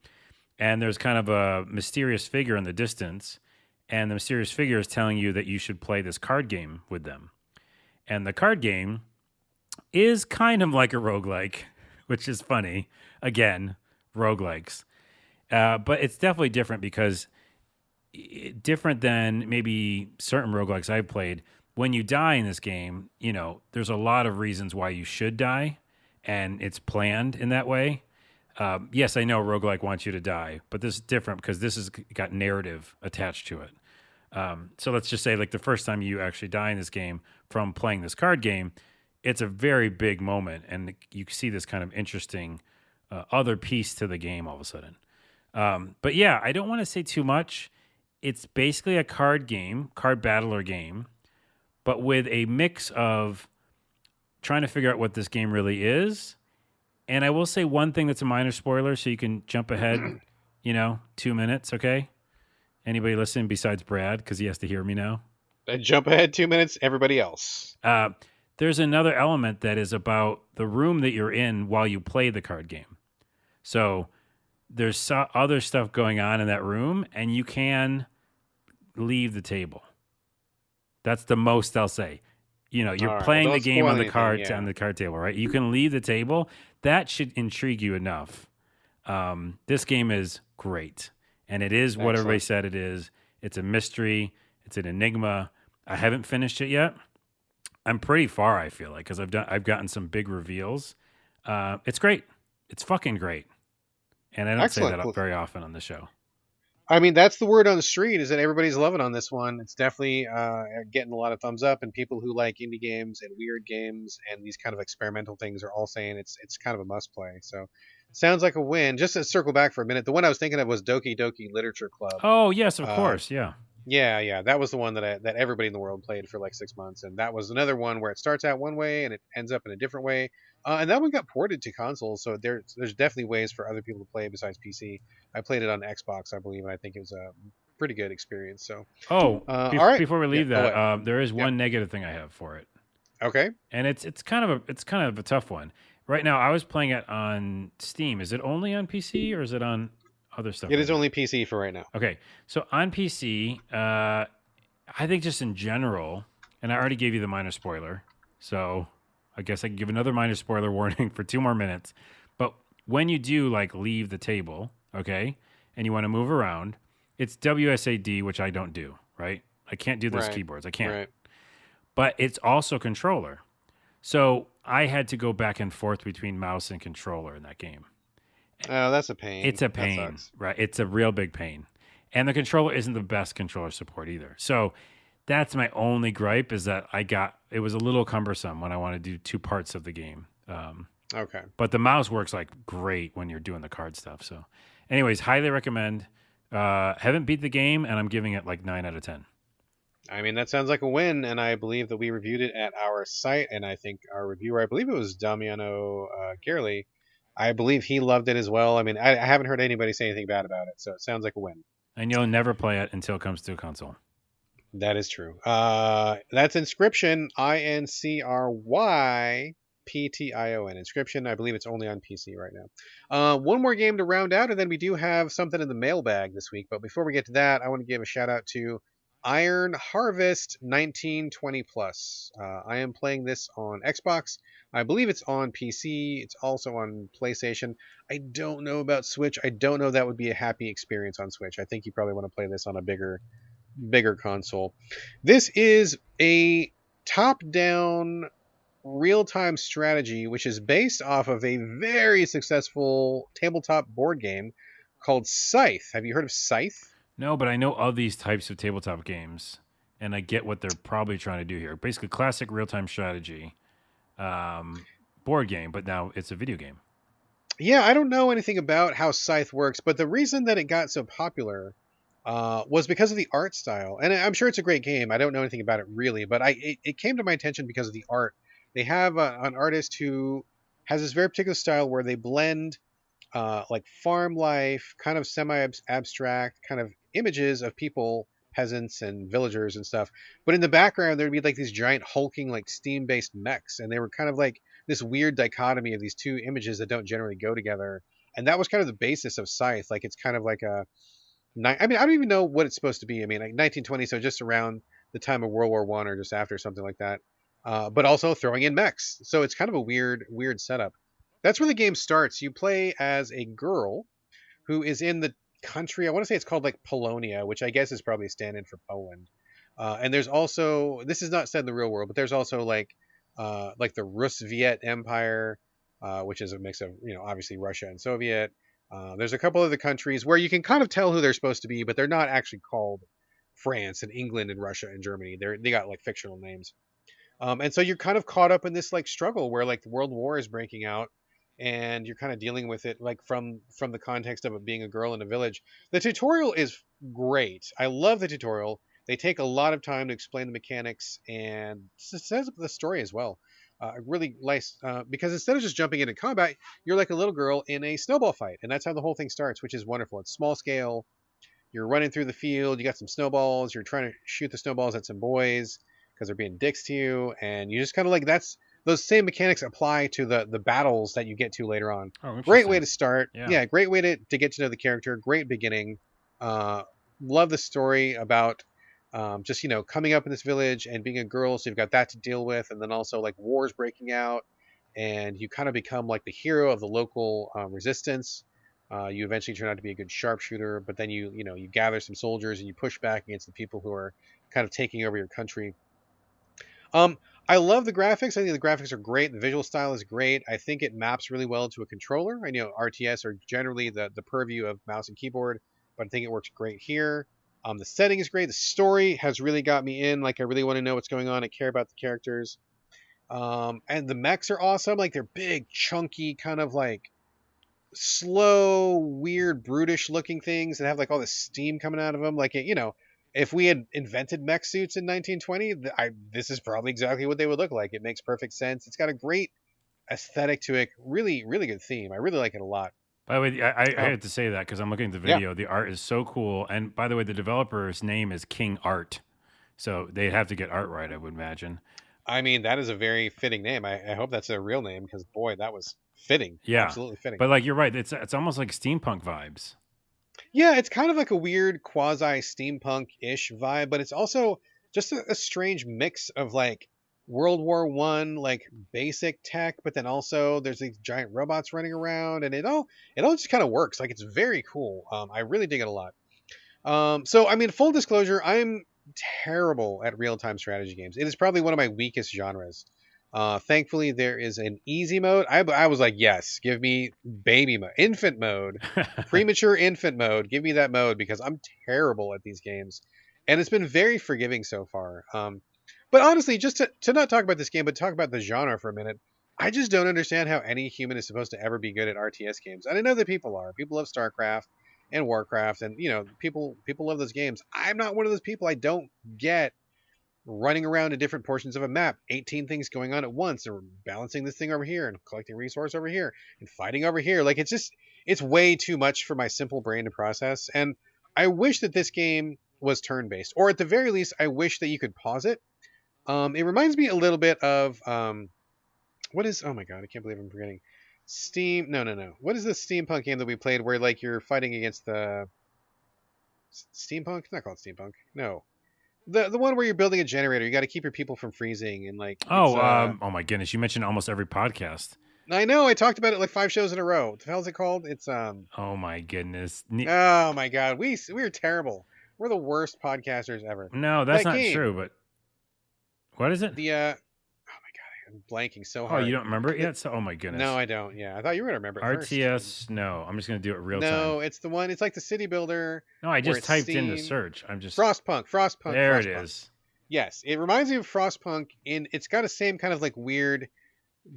and there's kind of a mysterious figure in the distance, and the mysterious figure is telling you that you should play this card game with them. And the card game is kind of like a roguelike, which is funny. Again, roguelikes. But it's definitely different because different than maybe certain roguelikes I've played. When you die in this game, there's a lot of reasons why you should die, and it's planned in that way. Yes, I know roguelike wants you to die, but this is different because this has got narrative attached to it. So let's just say, like, the first time you actually die in this game from playing this card game, it's a very big moment, and you see this kind of interesting other piece to the game all of a sudden. But yeah, I don't want to say too much. It's basically a card battler game, but with a mix of trying to figure out what this game really is. And I will say one thing that's a minor spoiler, so you can jump ahead, 2 minutes, okay? Anybody listening besides Brad, because he has to hear me now? Jump ahead 2 minutes, everybody else. There's another element that is about the room that you're in while you play the card game. So there's other stuff going on in that room, and you can leave the table. That's the most I'll say. You're All right, playing well, the game on the card yeah. on the card table, right? You can leave the table. That should intrigue you enough. This game is great, and it is what everybody said it is. It's a mystery. It's an enigma. I haven't finished it yet. I'm pretty far, I feel like, because I've gotten some big reveals. It's great. It's fucking great, and I don't say that very often on the show. I mean, that's the word on the street, is that everybody's loving on this one. It's definitely getting a lot of thumbs up, and people who like indie games and weird games and these kind of experimental things are all saying it's kind of a must play. So, sounds like a win. Just to circle back for a minute, the one I was thinking of was Doki Doki Literature Club. Oh yes, of course, yeah. Yeah, that was the one that everybody in the world played for like 6 months, and that was another one where it starts out one way and it ends up in a different way. And that one got ported to consoles, so there's definitely ways for other people to play besides PC. I played it on Xbox, I believe, and I think it was a pretty good experience. So, all right. Before we leave there is one negative thing I have for it. Okay. And it's kind of a tough one. Right now, I was playing it on Steam. Is it only on PC or is it on other stuff? It is only PC for right now. Okay, so on PC, I think just in general, and I already gave you the minor spoiler, so I guess I can give another minor spoiler warning for 2 more minutes. But when you do leave the table, okay, and you want to move around, it's WSAD, which I don't do, right? I can't do those keyboards. I can't. Right. But it's also controller. So I had to go back and forth between mouse and controller in that game. Oh, that's a pain. It's a pain, right? It's a real big pain. And the controller isn't the best controller support either. So that's my only gripe, is that it was a little cumbersome when I want to do 2 parts of the game. Okay. But the mouse works great when you're doing the card stuff. So anyways, highly recommend. Haven't beat the game, and I'm giving it 9 out of 10. I mean, that sounds like a win, and I believe that we reviewed it at our site, and I think our reviewer, I believe it was Damiano Gerli, I believe he loved it as well. I mean, I haven't heard anybody say anything bad about it, so it sounds like a win. And you'll never play it until it comes to a console. That is true. That's Inscryption, Incryption. Inscryption. I believe it's only on PC right now. One more game to round out, and then we do have something in the mailbag this week. But before we get to that, I want to give a shout out to Iron Harvest 1920 Plus. I am playing this on Xbox. I believe it's on PC. It's also on PlayStation. I don't know about Switch. I don't know if that would be a happy experience on Switch. I think you probably want to play this on a bigger console. This is a top-down real-time strategy which is based off of a very successful tabletop board game called Scythe. Have you heard of Scythe? No, but I know of these types of tabletop games, and I get what they're probably trying to do here. Basically, classic real time strategy board game, but now it's a video game. Yeah, I don't know anything about how Scythe works, but the reason that it got so popular was because of the art style. And I'm sure it's a great game. I don't know anything about it really, but it came to my attention because of the art. They have an artist who has this very particular style where they blend like farm life, kind of semi-abstract kind of images of people, peasants and villagers and stuff. But in the background, there'd be like these giant hulking, like steam-based mechs, and they were kind of like this weird dichotomy of these two images that don't generally go together. And that was kind of the basis of Scythe. Like it's kind of like I mean, I don't even know what it's supposed to be. I mean, like 1920, so just around the time of World War One or just after, something like that. But also throwing in mechs, so it's kind of a weird setup. That's where the game starts. You play as a girl who is in the country. I want to say it's called like Polonia, which I guess is probably a stand-in for Poland. And there's also, this is not set in the real world, but there's also like the Rus Viet Empire, which is a mix of obviously Russia and Soviet. There's a couple other countries where you can kind of tell who they're supposed to be, but they're not actually called France and England and Russia and Germany. They got like fictional names. And so you're kind of caught up in this like struggle where like the World War is breaking out, and you're kind of dealing with it like from the context of it being a girl in a village. The tutorial is great. I love the tutorial. They take a lot of time to explain the mechanics and says the story as well. Really nice because instead of just jumping into combat, you're like a little girl in a snowball fight, and that's how the whole thing starts, which is wonderful. It's small scale. You're running through the field. You got some snowballs. You're trying to shoot the snowballs at some boys because they're being dicks to you, and you just kind of like that's those same mechanics apply to the battles that you get to later on. Oh, Great way interesting. to start. Yeah. Yeah, great way to get to know the character. Great beginning. Love the story about just coming up in this village and being a girl, so you've got that to deal with, and then also like wars breaking out, and you kind of become like the hero of the local resistance. You eventually turn out to be a good sharpshooter, but then you gather some soldiers and you push back against the people who are kind of taking over your country. um, I love the graphics. I think the graphics are great. The visual style is great. I think it maps really well to a controller. I know RTS are generally the purview of mouse and keyboard, but I think it works great here. The setting is great. The story has really got me in. Like I really want to know what's going on. I care about the characters. And the mechs are awesome. Like they're big, chunky, kind of like slow, weird, brutish looking things that have like all this steam coming out of them. Like if we had invented mech suits in 1920, this is probably exactly what they would look like. It makes perfect sense. It's got a great aesthetic to it. Really, really good theme. I really like it a lot. By the way, I Um, had to say that because I'm looking at the yeah, video. The art is so cool. And by the way, the developer's name is King Art. So they'd have to get art right, I would imagine. I mean that is a very fitting name. I hope that's a real name because boy, that was fitting. Yeah. Absolutely fitting. But like you're right, it's almost like steampunk vibes. Yeah, it's kind of like a weird quasi steampunk-ish vibe, but it's also just a strange mix of like World War One, like basic tech, but then also there's these giant robots running around, and it all just kind of works. Like it's very cool. I really dig it a lot. So I mean, full disclosure, I'm terrible at real-time strategy games. It is probably one of my weakest genres. Thankfully, there is an easy mode. I was like, yes, give me baby mode, infant mode, premature infant mode. Give me that mode because I'm terrible at these games, and it's been very forgiving so far. But honestly, just to not talk about this game, but talk about the genre for a minute. I just don't understand how any human is supposed to ever be good at RTS games. And I know that people are. People love StarCraft and Warcraft, and people love those games. I'm not one of those people. I don't get running around in different portions of a map, 18 things going on at once, or balancing this thing over here and collecting resource over here and fighting over here. Like it's way too much for my simple brain to process. And I wish that this game was turn-based, or at the very least, I wish that you could pause it. It reminds me a little bit of what is? Oh my god, I can't believe I'm forgetting. Steam? No. What is the steampunk game that we played where like you're fighting against the steampunk? It's not called steampunk. No, the one where you're building a generator. You got to keep your people from freezing and like. Oh my goodness! You mentioned almost every podcast. I know. I talked about it like 5 shows in a row. What the hell is it called? It's Oh my goodness! Oh my god, we're terrible. We're the worst podcasters ever. No, that's not true. But what is it? The oh my god, I'm blanking so hard. Oh, you don't remember it yet? So, oh my goodness. No, I don't. Yeah, I thought you were gonna remember it RTS. First. No, I'm just gonna do it real time. No, it's the one. It's like the city builder. No, I just typed in the search. I'm just Frostpunk. There Frostpunk. it is. Yes, it reminds me of Frostpunk. It's got a same kind of like weird,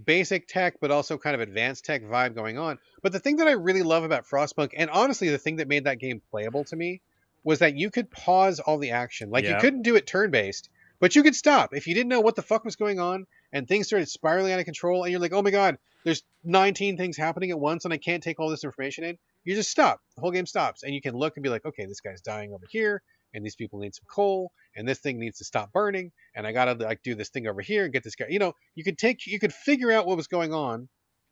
basic tech, but also kind of advanced tech vibe going on. But the thing that I really love about Frostpunk, and honestly, the thing that made that game playable to me, was that you could pause all the action. Like you couldn't do it turn-based, but you could stop if you didn't know what the fuck was going on, and things started spiraling out of control, and you're like, oh my god, there's 19 things happening at once, and I can't take all this information in. You just stop. The whole game stops, and you can look and be like, okay, this guy's dying over here, and these people need some coal, and this thing needs to stop burning, and I gotta like do this thing over here and get this guy. You know, you could figure out what was going on,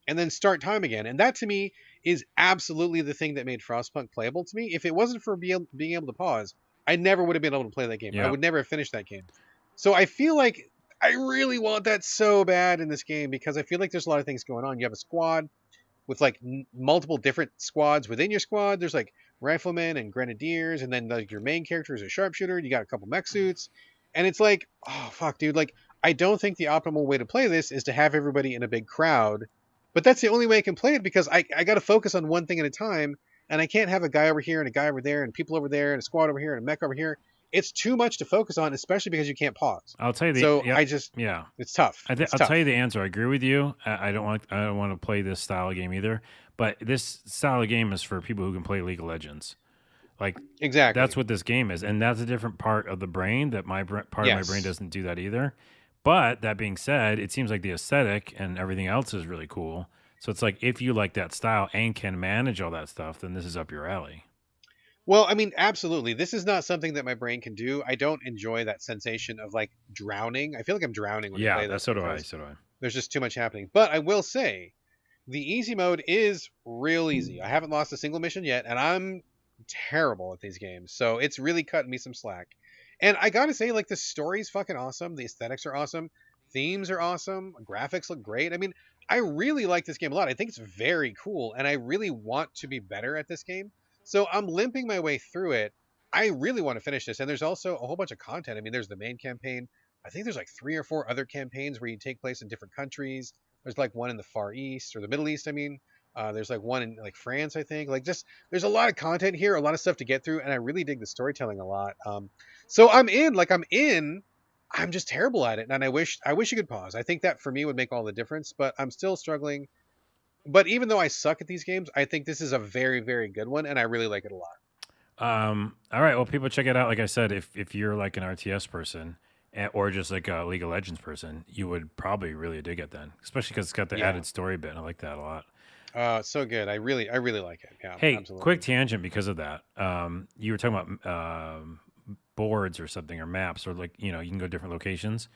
and then start time again. And that to me is absolutely the thing that made Frostpunk playable to me. If it wasn't for being able to pause, I never would have been able to play that game. I would never have finished that game. So I feel like I really want that so bad in this game because I feel like there's a lot of things going on. You have a squad with like multiple different squads within your squad. There's like riflemen and grenadiers, and then like your main character is a sharpshooter. You got a couple mech suits, and it's like, oh fuck, dude. Like I don't think the optimal way to play this is to have everybody in a big crowd. But that's the only way I can play it because I got to focus on one thing at a time, and I can't have a guy over here and a guy over there and people over there and a squad over here and a mech over here. It's too much to focus on, especially because you can't pause. I'll tell you it's tough. I'll tell you the answer. I agree with you. I don't want to play this style of game either. But this style of game is for people who can play League of Legends. Like exactly, that's what this game is, and that's a different part of the brain that part of my brain doesn't do that either. But that being said, it seems like the aesthetic and everything else is really cool. So it's like if you like that style and can manage all that stuff, then this is up your alley. Well, I mean, absolutely. This is not something that my brain can do. I don't enjoy that sensation of like drowning. I feel like I'm drowning when I play this. So do I. So do I. There's just too much happening. But I will say, the easy mode is real easy. I haven't lost a single mission yet, and I'm terrible at these games. So it's really cutting me some slack. And I gotta say, like, the story's fucking awesome. The aesthetics are awesome. Themes are awesome. Graphics look great. I mean, I really like this game a lot. I think it's very cool, and I really want to be better at this game. So I'm limping my way through it. I really want to finish this. And there's also a whole bunch of content. I mean, there's the main campaign. I think there's like 3 or 4 other campaigns where you take place in different countries. There's like one in the Far East, or the Middle East, I mean. There's like one in like France, I think. Like just there's a lot of content here, a lot of stuff to get through, and I really dig the storytelling a lot. So I'm in. I'm just terrible at it, and I wish you could pause. I think that for me would make all the difference, but I'm still struggling. But even though I suck at these games, I think this is a very, very good one, and I really like it a lot. All right, well, people check it out. Like I said, if you're like an RTS person or just like a League of Legends person, you would probably really dig it then, especially because it's got the added story bit. I like that a lot. So good. I really like it. Yeah. Hey, absolutely. Quick tangent because of that. You were talking about boards or something or maps or like you can go different locations.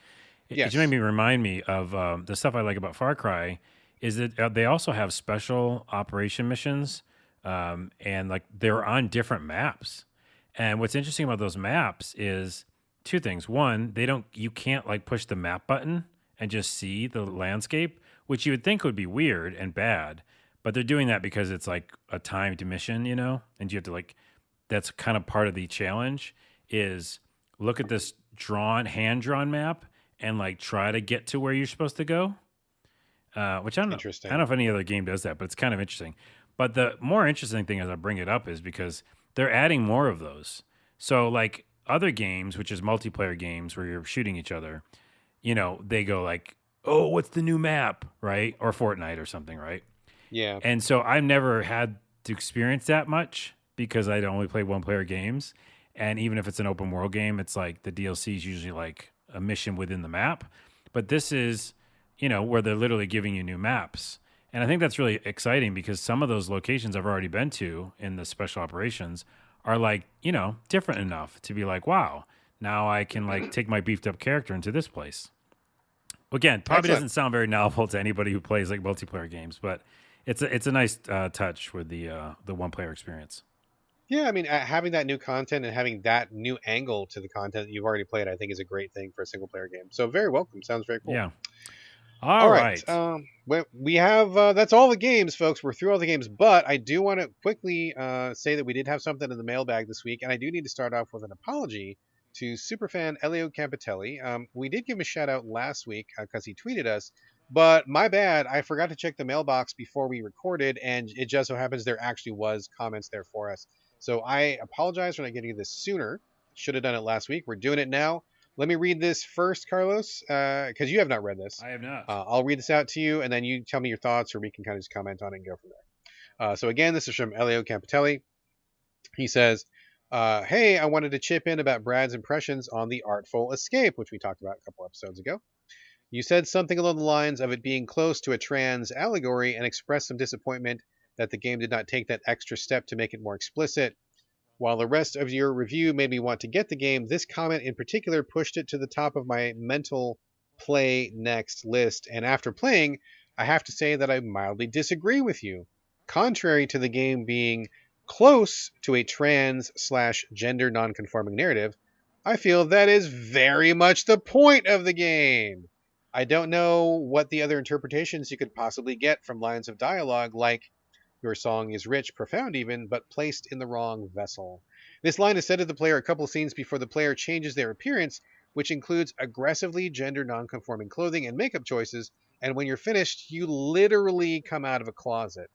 Yes. It made me remind me of the stuff I like about Far Cry is that they also have special operation missions, and like they're on different maps. And what's interesting about those maps is 2 things. One, you can't like push the map button and just see the landscape, which you would think would be weird and bad. But they're doing that because it's like a timed mission, and you have to like, that's kind of part of the challenge is look at this hand-drawn map and like try to get to where you're supposed to go. Which I don't know. I don't know if any other game does that, but it's kind of interesting. But the more interesting thing as I bring it up is because they're adding more of those. So like other games, which is multiplayer games where you're shooting each other, they go like, oh, what's the new map, right? Or Fortnite or something, right? Yeah. And so I've never had to experience that much because I only play one-player games. And even if it's an open world game, it's like the DLC is usually like a mission within the map. But this is, where they're literally giving you new maps. And I think that's really exciting because some of those locations I've already been to in the special operations are like, different enough to be like, wow, now I can like take my beefed up character into this place. Again, probably Excellent. doesn't sound very novel to anybody who plays like multiplayer games, but it's a nice touch with the one player experience. Yeah, I mean, having that new content and having that new angle to the content that you've already played, I think is a great thing for a single player game. So very welcome. Sounds very cool. Yeah. All All right. right. We have that's all the games, folks. We're through all the games, but I do want to quickly say that we did have something in the mailbag this week, and I do need to start off with an apology to superfan Elio Campitelli. We did give him a shout out last week because he tweeted us, but my bad. I forgot to check the mailbox before we recorded, and it just so happens there actually was comments there for us. So I apologize for not getting to this sooner. Should have done it last week. We're doing it now. Let me read this first, Carlos, because you have not read this. I have not. I'll read this out to you, and then you tell me your thoughts, or we can kind of just comment on it and go from there. So again, this is from Elio Campitelli. He says, hey, I wanted to chip in about Brad's impressions on The Artful Escape, which we talked about a couple episodes ago. You said something along the lines of it being close to a trans allegory and expressed some disappointment that the game did not take that extra step to make it more explicit. While the rest of your review made me want to get the game, this comment in particular pushed it to the top of my mental play next list. And after playing, I have to say that I mildly disagree with you. Contrary to the game being close to a trans/gender nonconforming narrative, I feel that is very much the point of the game. I don't know what the other interpretations you could possibly get from lines of dialogue like, your song is rich, profound even, but placed in the wrong vessel. This line is said to the player a couple scenes before the player changes their appearance, which includes aggressively gender nonconforming clothing and makeup choices, and when you're finished, you literally come out of a closet.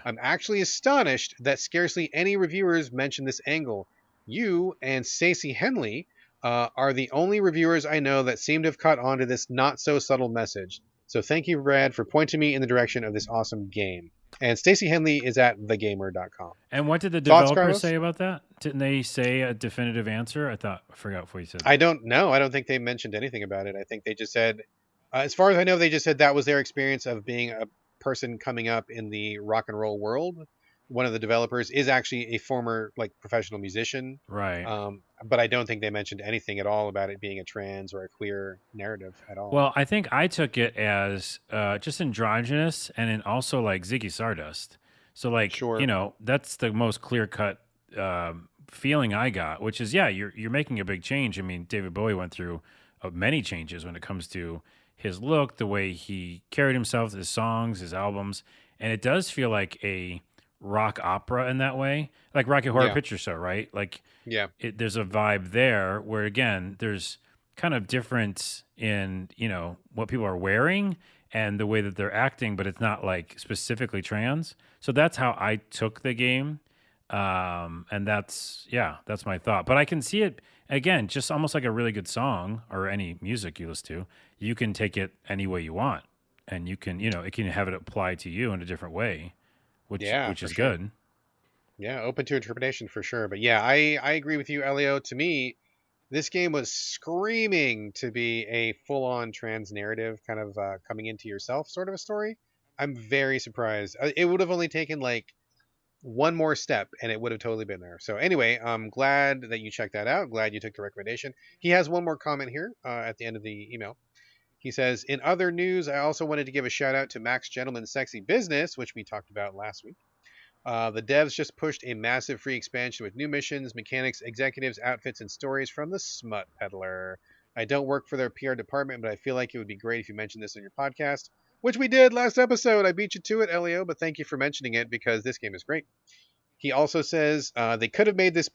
I'm actually astonished that scarcely any reviewers mention this angle. You and Stacey Henley are the only reviewers I know that seem to have caught on to this not so subtle message. So thank you, Brad, for pointing me in the direction of this awesome game. And Stacey Henley is at thegamer.com. And what did the Thoughts, developers Carlos? say about that? Didn't they say a definitive answer? I forgot what you said. I don't know. I don't think they mentioned anything about it. I think they just said, as far as I know, they just said that was their experience of being a person coming up in the rock and roll world. One of the developers is actually a former professional musician. Right. But I don't think they mentioned anything at all about it being a trans or a queer narrative at all. Well, I think I took it as just androgynous and then also like Ziggy Stardust. So Sure. that's the most clear cut feeling I got, which is you're making a big change. I mean, David Bowie went through many changes when it comes to his look, the way he carried himself, his songs, his albums, and it does feel like a rock opera in that way, like Rocky Horror Yeah. Picture Show, right? Like Yeah. there's a vibe there where again there's kind of difference in what people are wearing and the way that they're acting, but it's not like specifically trans. So that's how I took the game, and that's my thought. But I can see it again, just almost like a really good song or any music you listen to. You can take it any way you want, and you can it can have it apply to you in a different way, which Yeah, which for is sure. good. Yeah, open to interpretation for sure. But yeah, I agree with you, Elio. To me, this game was screaming to be a full-on trans narrative, kind of coming into yourself sort of a story. I'm very surprised. It would have only taken one more step, and it would have totally been there. So anyway, I'm glad that you checked that out. Glad you took the recommendation. He has one more comment here at the end of the email. He says, in other news, I also wanted to give a shout out to Max Gentleman's Sexy Business, which we talked about last week. The devs just pushed a massive free expansion with new missions, mechanics, executives, outfits, and stories from the Smut Peddler. I don't work for their PR department, but I feel like it would be great if you mentioned this on your podcast, which we did last episode. I beat you to it, Elio, but thank you for mentioning it because this game is great. He also says they could have made this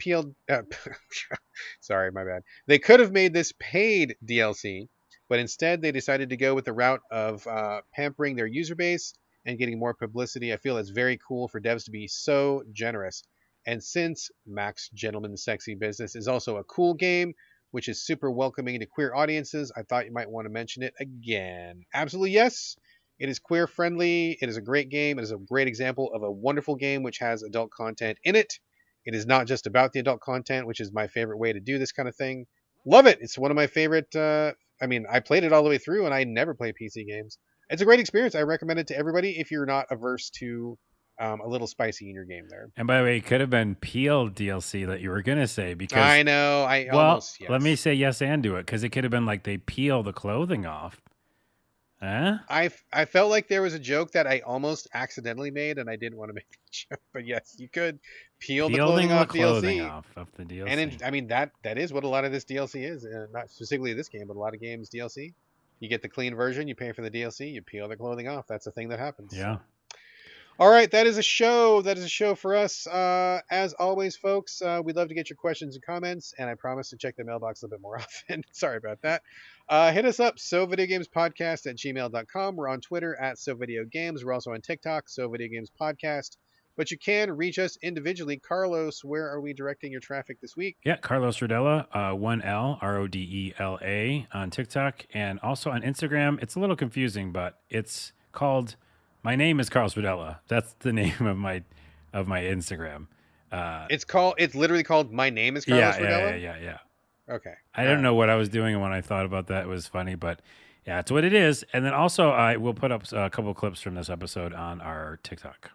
sorry, my bad. They could have made this paid DLC, but instead they decided to go with the route of pampering their user base and getting more publicity. I feel it's very cool for devs to be so generous. And since Max Gentleman's Sexy Business is also a cool game, which is super welcoming to queer audiences, I thought you might want to mention it again. Absolutely yes. It is queer friendly. It is a great game. It is a great example of a wonderful game which has adult content in it. It is not just about the adult content, which is my favorite way to do this kind of thing. Love it. It's one of my favorite. I played it all the way through, and I never play PC games. It's a great experience. I recommend it to everybody if you're not averse to a little spicy in your game there. And by the way, it could have been Peel DLC that you were gonna say because I know. Almost, yes. let me say yes and do it because it could have been like they peel the clothing off. Huh? I felt like there was a joke that I almost accidentally made, and I didn't want to make the joke. But yes, you could peel the clothing off DLC. Off of the DLC. And I mean that is what a lot of this DLC is, not specifically this game, but a lot of games DLC. You get the clean version, you pay for the DLC, you peel the clothing off. That's a thing that happens. Yeah. All right, that is a show. That is a show for us. As always, folks, we'd love to get your questions and comments, and I promise to check the mailbox a little bit more often. Sorry about that. Hit us up, sovideogamespodcast@gmail.com. We're on Twitter @sovideogames. We're also on TikTok, sovideogamespodcast. But you can reach us individually. Carlos, where are we directing your traffic this week? Yeah, Carlos Rodella, 1L, Rodela on TikTok, and also on Instagram. It's a little confusing, but it's called... My name is Carlos Rodella. That's the name of my Instagram. It's literally called My Name is Carlos Rodella? Yeah. Okay. I don't know what I was doing, and when I thought about that, it was funny, but yeah, that's what it is. And then also, I will put up a couple clips from this episode on our TikTok.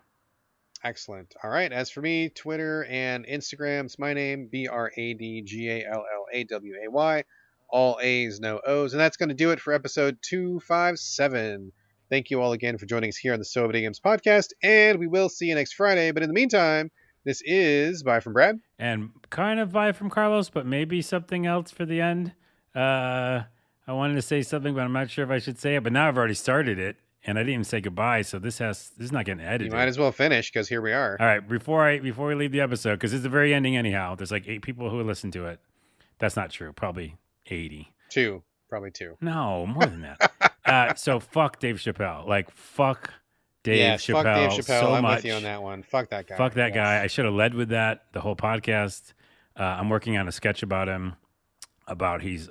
Excellent. All right. As for me, Twitter and Instagram, it's my name, BradGallaway. All A's, no O's. And that's going to do it for episode 257. Thank you all again for joining us here on the So Video Games podcast, and we will see you next Friday. But in the meantime, this is bye from Brad. And kind of bye from Carlos, but maybe something else for the end. I wanted to say something, but I'm not sure if I should say it. But now I've already started it, and I didn't even say goodbye, so this is not getting edited. You might as well finish, because here we are. All right, before we leave the episode, because it's the very ending anyhow, there's like 8 people who listen to it. That's not true. Probably 80. Probably two. No, more than that. So fuck Dave Chappelle. Like, fuck Dave Chappelle. Fuck Dave Chappelle. So I'm much. with you on that one. Fuck that guy. Fuck that guy. I should have led with that the whole podcast. I'm working on a sketch about him, about he's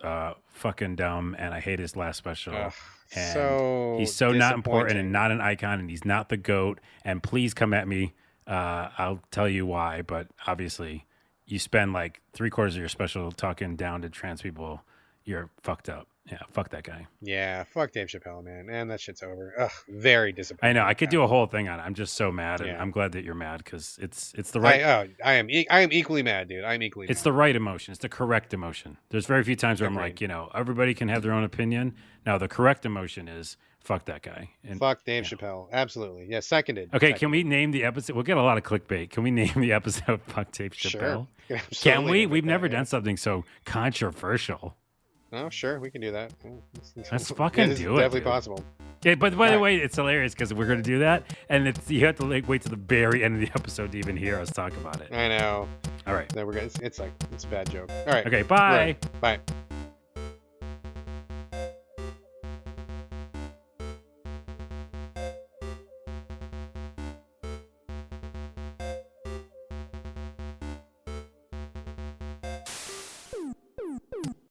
fucking dumb, and I hate his last special. Ugh, and he's so not important and not an icon, and he's not the GOAT. And please come at me. I'll tell you why, but obviously you spend like 3/4 of your special talking down to trans people. You're fucked up. Yeah, fuck that guy. Yeah, fuck Dave Chappelle, man. And that shit's over. Ugh, very disappointing. I know. I could do a whole thing on it. I'm just so mad, and I'm glad that you're mad because it's the right. I am equally mad, dude. I'm equally. It's the right emotion. It's the correct emotion. There's very few times where I'm like, everybody can have their own opinion. Now the correct emotion is fuck that guy. And fuck Dave Chappelle. Absolutely. Yeah, seconded. Okay, can we name the episode? We'll get a lot of clickbate. Can we name the episode "Fuck Dave Chappelle"? Sure. Can we? We've never done something so controversial. Oh, sure, we can do that. Let's fucking do it. Definitely possible. Yeah, but by the way, it's hilarious because we're going to do that, and you have to wait to the very end of the episode to even hear us talk about it. I know. All right. Then it's a bad joke. All right. Okay. Bye. Bye.